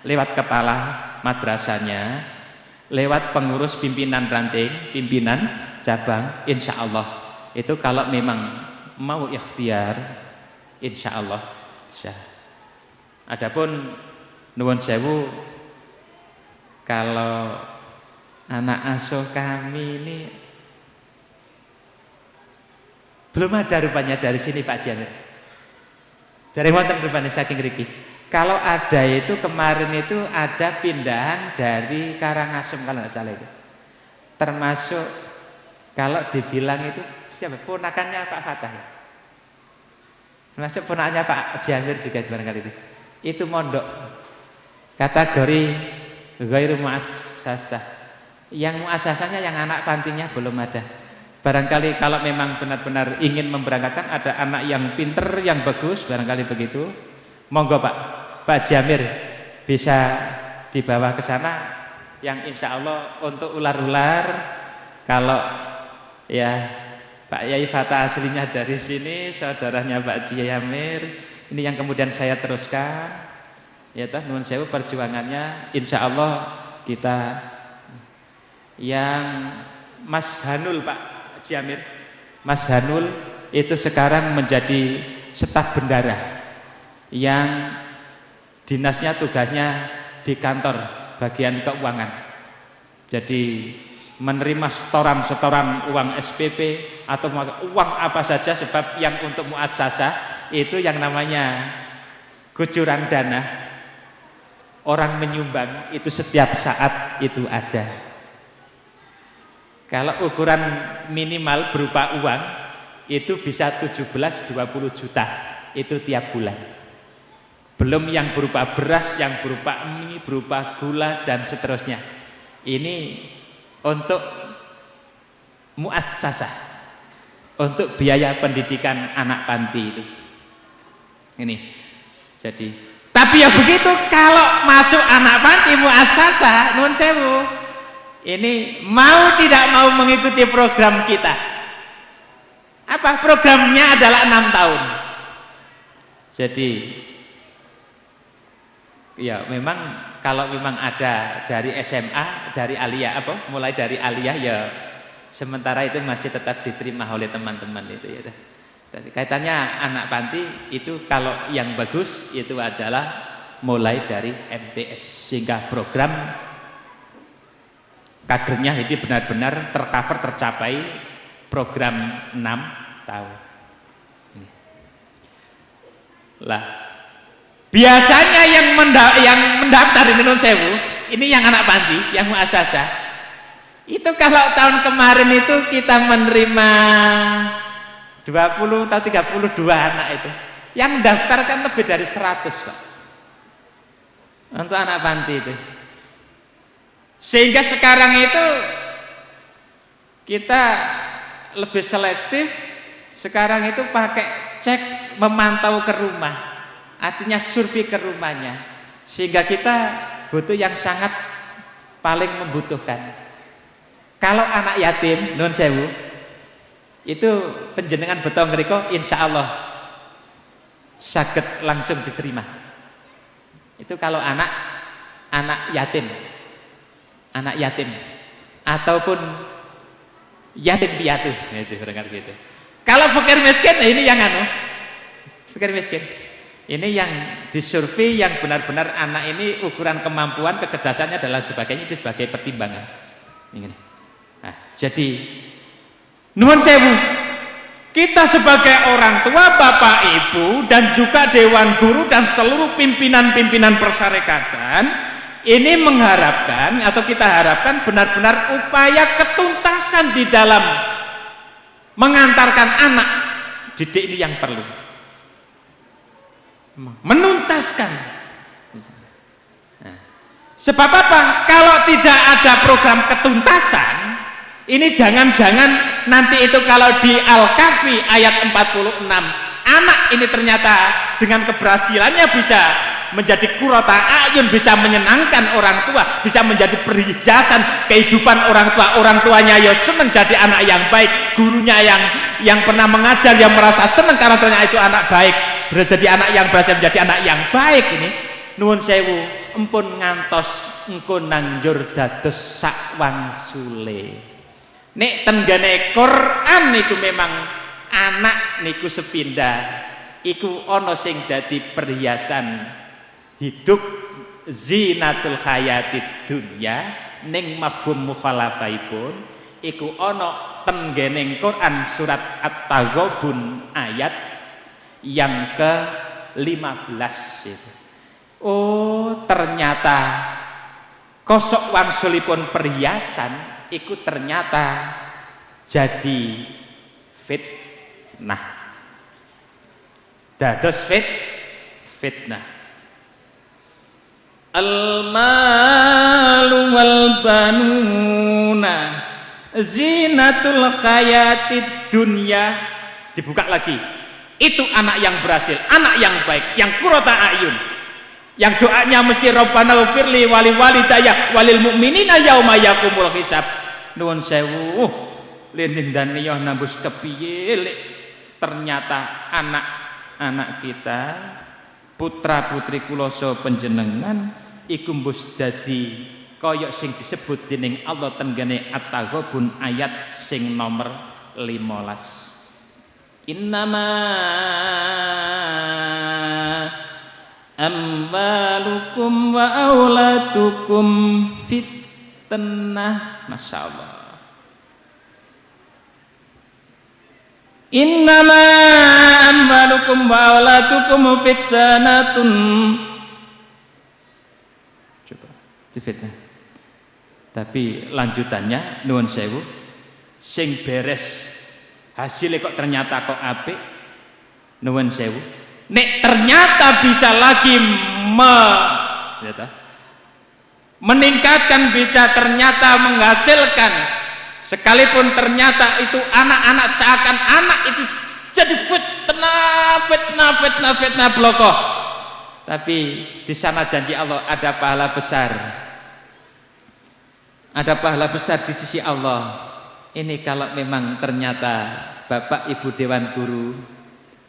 lewat kepala madrasahnya, lewat pengurus pimpinan ranting, pimpinan cabang, insya Allah itu kalau memang mau ikhtiar, insya Allah bisa. Adapun nuwun sewu, kalau anak asuh kami ini belum ada rupanya dari sini Pak Jamir. Dari wonten rupanya saking ngriki. Kalau ada itu kemarin itu ada pindahan dari Karangasem kalau nggak salah itu. Termasuk kalau dibilang itu siapa? Ponakannya Pak Fatah. Termasuk ponakannya Pak Jamir juga barangkali itu. Itu mondok kategori ghairu muassasah. Yang muassasahnya yang anak pantinya belum ada. Barangkali kalau memang benar-benar ingin memberangkatkan, ada anak yang pinter, yang bagus, barangkali begitu. Monggo Pak Jamir bisa dibawa ke sana, yang insya Allah untuk ular-ular kalau ya Pak Yai Fatah aslinya dari sini, saudaranya Pak Kiai Amir. Ini yang kemudian saya teruskan. Ya toh, nuwun sewu perjuangannya. Insya Allah kita yang Mas Hanul, Pak Haji Amir, Mas Hanul itu sekarang menjadi staf bendara yang dinasnya tugasnya di kantor bagian keuangan. Jadi menerima setoran-setoran uang SPP atau uang apa saja, sebab yang untuk muassasah itu yang namanya kucuran dana, orang menyumbang itu setiap saat itu ada. Kalau ukuran minimal berupa uang itu bisa 17-20 juta itu tiap bulan. Belum yang berupa beras, yang berupa mie, berupa gula dan seterusnya. Ini untuk muassasah, untuk biaya pendidikan anak panti itu. Ini. Jadi, tapi ya begitu, kalau masuk anak panti muassasah, nuwun sewu, ini mau tidak mau mengikuti program kita. Apa? Programnya adalah 6 tahun. Jadi ya memang kalau memang ada dari SMA, dari aliyah apa? Mulai dari aliyah ya sementara itu masih tetap diterima oleh teman-teman itu ya. Jadi kaitannya anak panti itu kalau yang bagus itu adalah mulai dari MTS sehingga program kadernya ini benar-benar tercover, tercapai program 6 tahun. Ini. Lah, biasanya yang mendaftar ini nuwun sewu, ini yang anak panti, yang muassasah. Itu kalau tahun kemarin itu kita menerima 20 atau 32 anak itu. Yang daftar kan lebih dari 100 kok. Untuk anak panti itu. Sehingga sekarang itu kita lebih selektif. Sekarang itu pakai cek memantau ke rumah, artinya survei ke rumahnya, sehingga kita butuh yang sangat paling membutuhkan. Kalau anak yatim, nuwun sewu, itu penjenengan betong ngriko insya Allah saged langsung diterima. Itu kalau anak yatim. Anak yatim ataupun yatim piatu itu berangkat gitu. Kalau fakir miskin, nah ini yang fakir miskin. Ini yang disurvei yang benar-benar anak ini ukuran kemampuan, kecerdasannya adalah sebagainya itu sebagai pertimbangan. Ini. Nah, jadi nuwun sewu, kita sebagai orang tua, bapak ibu dan juga dewan guru dan seluruh pimpinan-pimpinan persarekatan ini mengharapkan atau kita harapkan benar-benar upaya ketuntasan di dalam mengantarkan anak didik ini yang perlu. Menuntaskan. Nah, sebab apa? Kalau tidak ada program ketuntasan, ini jangan-jangan nanti itu kalau di Al-Kahfi ayat 46, anak ini ternyata dengan keberhasilannya bisa menjadi qurrata a'yun, bisa menyenangkan orang tua, bisa menjadi perhiasan kehidupan orang tua. Orang tuanya ya senang jadi anak yang baik, gurunya yang pernah mengajar yang merasa senang karena ternyata itu anak baik, jadi anak yang berhasil menjadi anak yang baik. Ini nuwun sewu, empun ngantos engko nanjur dados sakwangsule. Nek tenggane Quran niku memang anak niku sepindah iku ana sing dadi perhiasan hidup, zinatul hayatid dunya, ning mafhum mukhalafaipun iku ana tenggening Quran surat At-Taghabun ayat yang ke-15 itu. Oh, ternyata kosok wangsulipun perhiasan iku ternyata jadi fitnah. Dados fitnah. Al-malu wal banuna zinatul hayatid dunya. Dibuka lagi. Itu anak yang berhasil, anak yang baik, yang qurrata a'yun. Yang doanya mesti Rabbana ghfirli wali walidayya walil mu'minina yauma yaqumul hisab. Nuwun sewu. lindindane yo nambus kepiye lek ternyata anak-anak kita putra-putri kula saha panjenengan iku mbus dadi kaya sing disebut dening Allah tenggene At-Taghabun ayat sing nomor 15. Innama amwalukum wa auladukum fitnah. Masyaallah. Innama amwalukum wa auladukum fitnatun. Coba difitnah. Tapi lanjutannya nuwun sewu, sing beres hasilnya kok ternyata kok apik, nuwun sewu. Nek ternyata bisa lagi meningkatkan, bisa ternyata menghasilkan, sekalipun ternyata itu anak-anak seakan anak itu jadi fitnah bloko, tapi di sana janji Allah ada pahala besar, ada pahala besar di sisi Allah. Ini kalau memang ternyata Bapak Ibu Dewan Guru,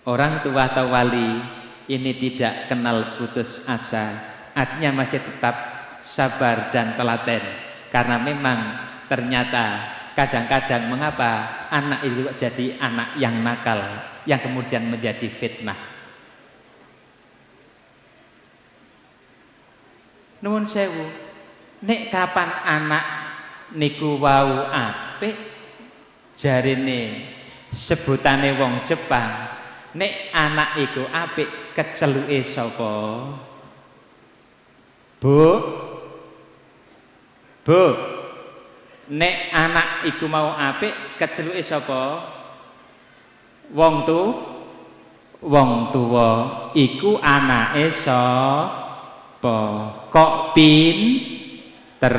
orang tua atau wali ini tidak kenal putus asa, artinya masih tetap sabar dan telaten, karena memang ternyata kadang-kadang mengapa anak itu jadi anak yang nakal yang kemudian menjadi fitnah. Nuwun sewu, nek kapan anak niku wau apik, jarine sebutane wong Jepang, nek anak iku apik keceluke sapa? Bu, nek anak iku mau apik keceluke sapa? Wong tuwa iku anake sapa? Kok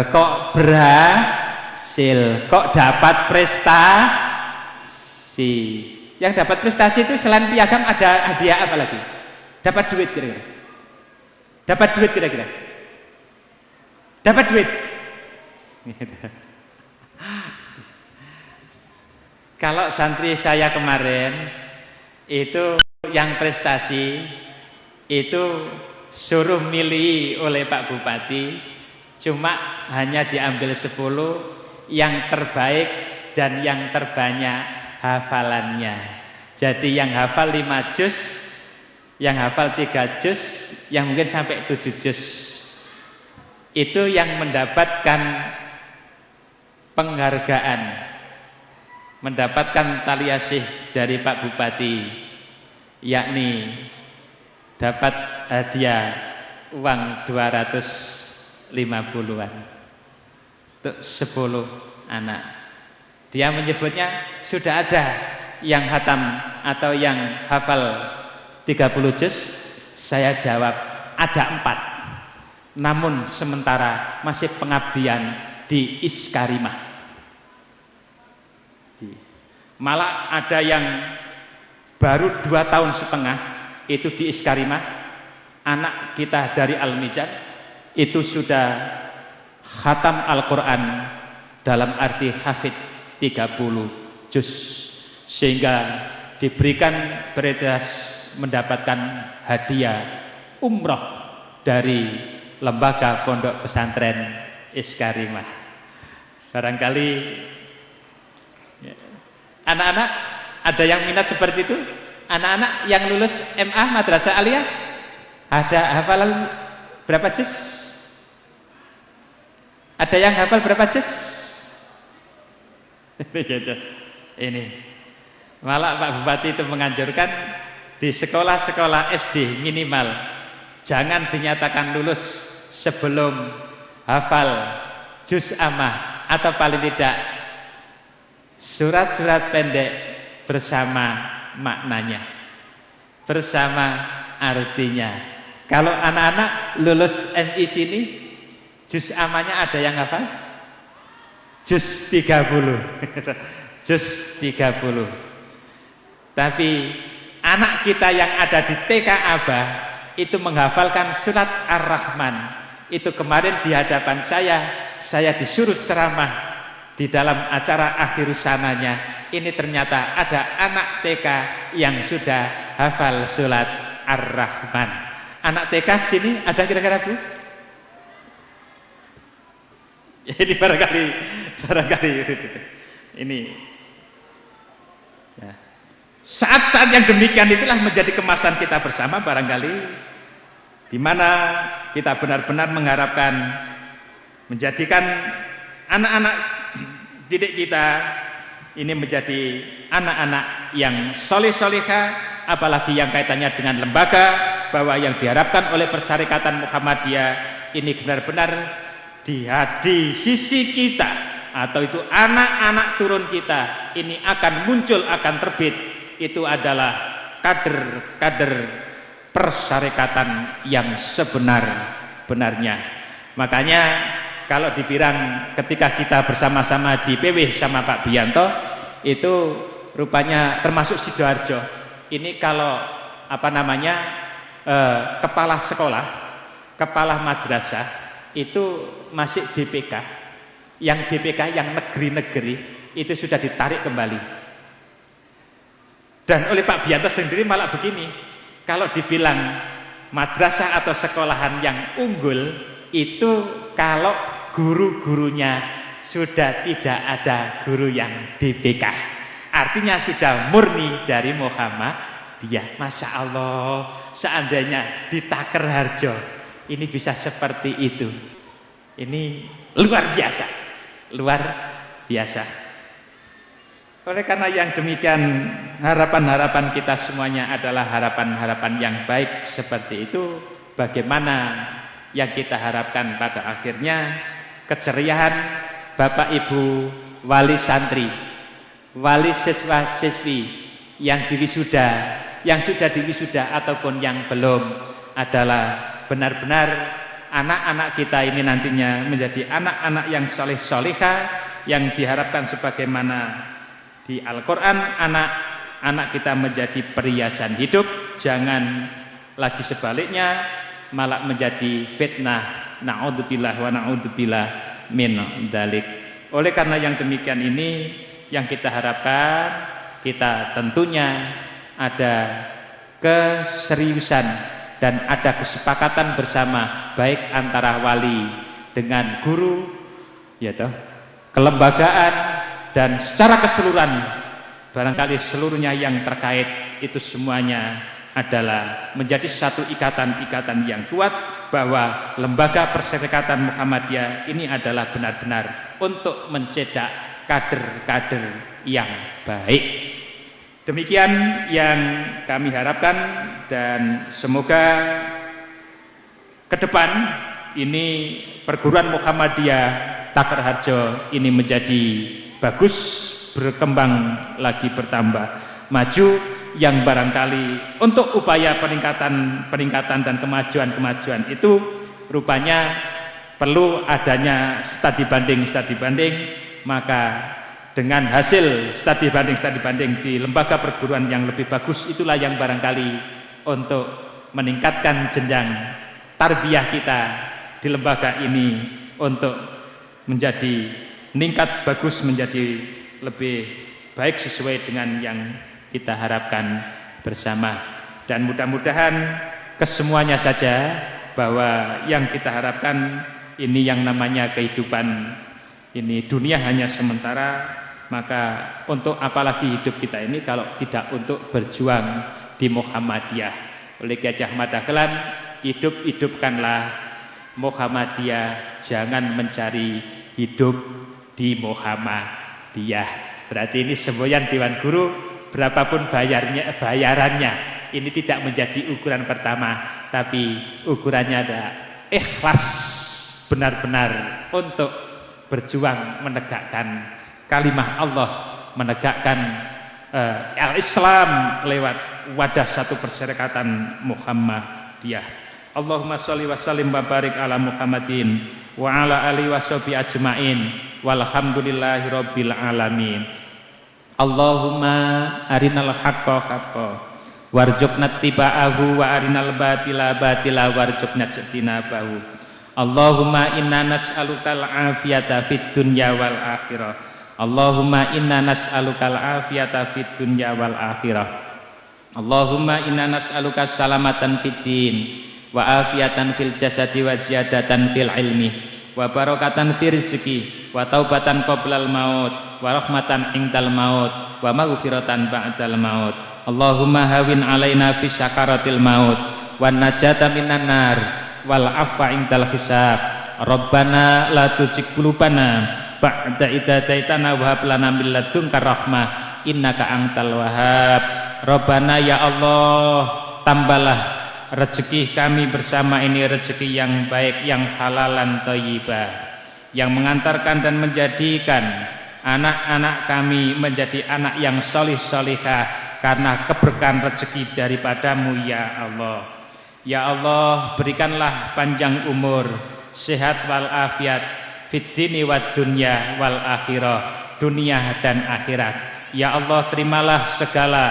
kok berhasil, kok dapat prestasi. Yang dapat prestasi itu selain piagam ada hadiah apa lagi? Dapat duit kira-kira. Dapat duit kira-kira. Dapat duit. Kalau santri saya kemarin itu yang prestasi itu suruh milih oleh Pak Bupati, cuma hanya diambil 10 yang terbaik dan yang terbanyak hafalannya. Jadi yang hafal 5 juz, yang hafal 3 juz, yang mungkin sampai 7 juz, itu yang mendapatkan penghargaan, mendapatkan tali asih dari Pak Bupati, yakni dapat hadiah uang 250-an untuk 10 anak. Dia menyebutnya sudah ada yang hatam atau yang hafal 30 juz. Saya jawab ada 4, namun sementara masih pengabdian di Iskarimah. Malah ada yang baru 2 tahun setengah itu di Iskarimah. Anak kita dari Al-Mizan itu sudah khatam Al-Quran dalam arti hafid 30 juz, sehingga diberikan prioritas mendapatkan hadiah umroh dari lembaga pondok pesantren Iskarimah. Barangkali anak-anak ada yang minat seperti itu. Anak-anak yang lulus MA Madrasah Aliyah ada hafalan berapa juz? Ada yang hafal berapa juz? Ini malah Pak Bupati itu menganjurkan di sekolah-sekolah SD minimal jangan dinyatakan lulus sebelum hafal juz amah, atau paling tidak surat-surat pendek bersama maknanya, bersama artinya. Kalau anak-anak lulus MI sini juz amahnya ada yang hafal? Juz 30. Juz 30. Tapi anak kita yang ada di TK Abah itu menghafalkan surat Ar-Rahman. Itu kemarin di hadapan saya disuruh ceramah di dalam acara akhir sananya ini ternyata ada anak TK yang sudah hafal surat Ar-Rahman. Anak TK sini ada kira-kira Bu? Ini barangkali ini ya. Saat-saat yang demikian itulah menjadi kemasan kita bersama barangkali, di mana kita benar-benar mengharapkan menjadikan anak-anak didik kita ini menjadi anak-anak yang soleh-solehah, apalagi yang kaitannya dengan lembaga, bahwa yang diharapkan oleh Persyarikatan Muhammadiyah ini benar-benar di sisi kita, atau itu anak-anak turun kita ini akan muncul, akan terbit, itu adalah kader-kader persyarikatan yang sebenar-benarnya. Makanya kalau dibilang ketika kita bersama-sama di PW sama Pak Bianto, itu rupanya termasuk Sidoarjo. Ini kalau kepala sekolah, kepala madrasah itu masih DPK. Yang DPK yang negeri-negeri itu sudah ditarik kembali. Dan oleh Pak Bianto sendiri malah begini, kalau dibilang madrasah atau sekolahan yang unggul itu kalau guru-gurunya sudah tidak ada guru yang DPK, artinya sudah murni dari Muhammadiyah. Masya Allah, seandainya di Taker Harjo ini bisa seperti itu, ini luar biasa, luar biasa. Oleh karena yang demikian, harapan-harapan kita semuanya adalah harapan-harapan yang baik seperti itu. Bagaimana yang kita harapkan pada akhirnya keceriaan Bapak Ibu wali santri, wali siswa-siswi yang diwisuda, yang sudah diwisuda ataupun yang belum, adalah benar-benar anak-anak kita ini nantinya menjadi anak-anak yang soleh-solehah, yang diharapkan sebagaimana di Al-Quran, anak-anak kita menjadi perhiasan hidup, jangan lagi sebaliknya malah menjadi fitnah. Na'udzubillah wa na'udzubillah min dzalik. Oleh karena yang demikian ini yang kita harapkan, kita tentunya ada keseriusan dan ada kesepakatan bersama, baik antara wali dengan guru, ya toh, kelembagaan, dan secara keseluruhan barangkali seluruhnya yang terkait itu semuanya adalah menjadi satu ikatan-ikatan yang kuat, bahwa lembaga Persyarikatan Muhammadiyah ini adalah benar-benar untuk mencetak kader-kader yang baik. Demikian yang kami harapkan, dan semoga ke depan ini perguruan Muhammadiyah Taker Harjo ini menjadi bagus, berkembang lagi, bertambah maju, yang barangkali untuk upaya peningkatan dan kemajuan itu rupanya perlu adanya studi banding. Maka dengan hasil studi banding di lembaga perguruan yang lebih bagus, itulah yang barangkali untuk meningkatkan jenjang tarbiyah kita di lembaga ini untuk menjadi meningkat bagus, menjadi lebih baik sesuai dengan yang kita harapkan bersama. Dan mudah-mudahan kesemuanya saja, bahwa yang kita harapkan ini yang namanya kehidupan ini, dunia hanya sementara, maka untuk apalagi hidup kita ini kalau tidak untuk berjuang di Muhammadiyah. Oleh Ki Haji Ahmad Dahlan, hidupkanlah Muhammadiyah, jangan mencari hidup di Muhammadiyah. Berarti ini semboyan Dewan Guru, berapapun bayarannya, ini tidak menjadi ukuran pertama, tapi ukurannya ada ikhlas, benar-benar untuk berjuang menegakkan kalimah Allah, menegakkan al-Islam lewat wadah satu Persyarikatan Muhammadiyah. Allahumma sholli wa sallim wa barik ala Muhammadin wa ala alihi washabihi ajmain, walhamdulillahi rabbil alamin. Allahumma arinal haqqa haqqa warzuqna tiba'ahu wa arinal batila batila warzuqna ijtinabahu. Allahumma inna nas'alukal afiyata fid dunya wal akhirah Allahumma inna nas'alukal afiyata fid dunya wal akhirah. Allahumma inna nas'aluka salamatan fid din wa afiyatan fil jasadi wa ziyadatan fil ilmi wa barakatan fil rizqi wa taubatan qoblal maut wa rahmatan indal maut wa maghfiratan ba'dal maut. Allahumma hawin alaina fi syakaratil maut wan najata minan nar wal afwa indal hisab. Rabbana la tuzigh qulubana ba'da idh hadaitana wa hab lana min ladunka rahmah innaka antal wahhab. Rabbana ya Allah, tambahlah rezeki kami bersama ini rezeki yang baik, yang halalan thayyibah, yang mengantarkan dan menjadikan anak-anak kami menjadi anak yang solih solihah karena keberkahan rezeki daripadamu ya Allah. Ya Allah, berikanlah panjang umur, sehat wal afiat fid dini wad dunya wal akhirah, dunia dan akhirat. Ya Allah, terimalah segala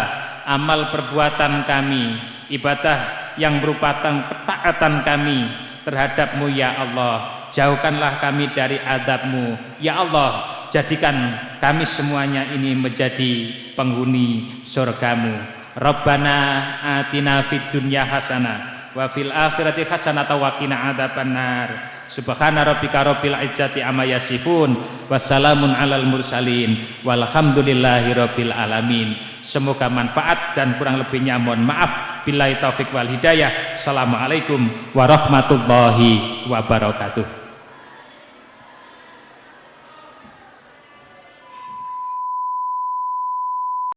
amal perbuatan kami, ibadah yang merupakan ketaatan kami terhadap-Mu ya Allah. Jauhkanlah kami dari azab-Mu ya Allah. Jadikan kami semuanya ini menjadi penghuni surga-Mu. Rabbana atina fid dunya hasanah wa fil akhirati hasanah wa qina adzabannar. Subhana rabbika rabbil izzati amma yasifun wassalamun alal mursalin walhamdulillahi rabbil alamin. Semoga manfaat dan kurang lebihnya mohon maaf. Billahi taufik wal hidayah. Assalamualaikum warahmatullahi wabarakatuh.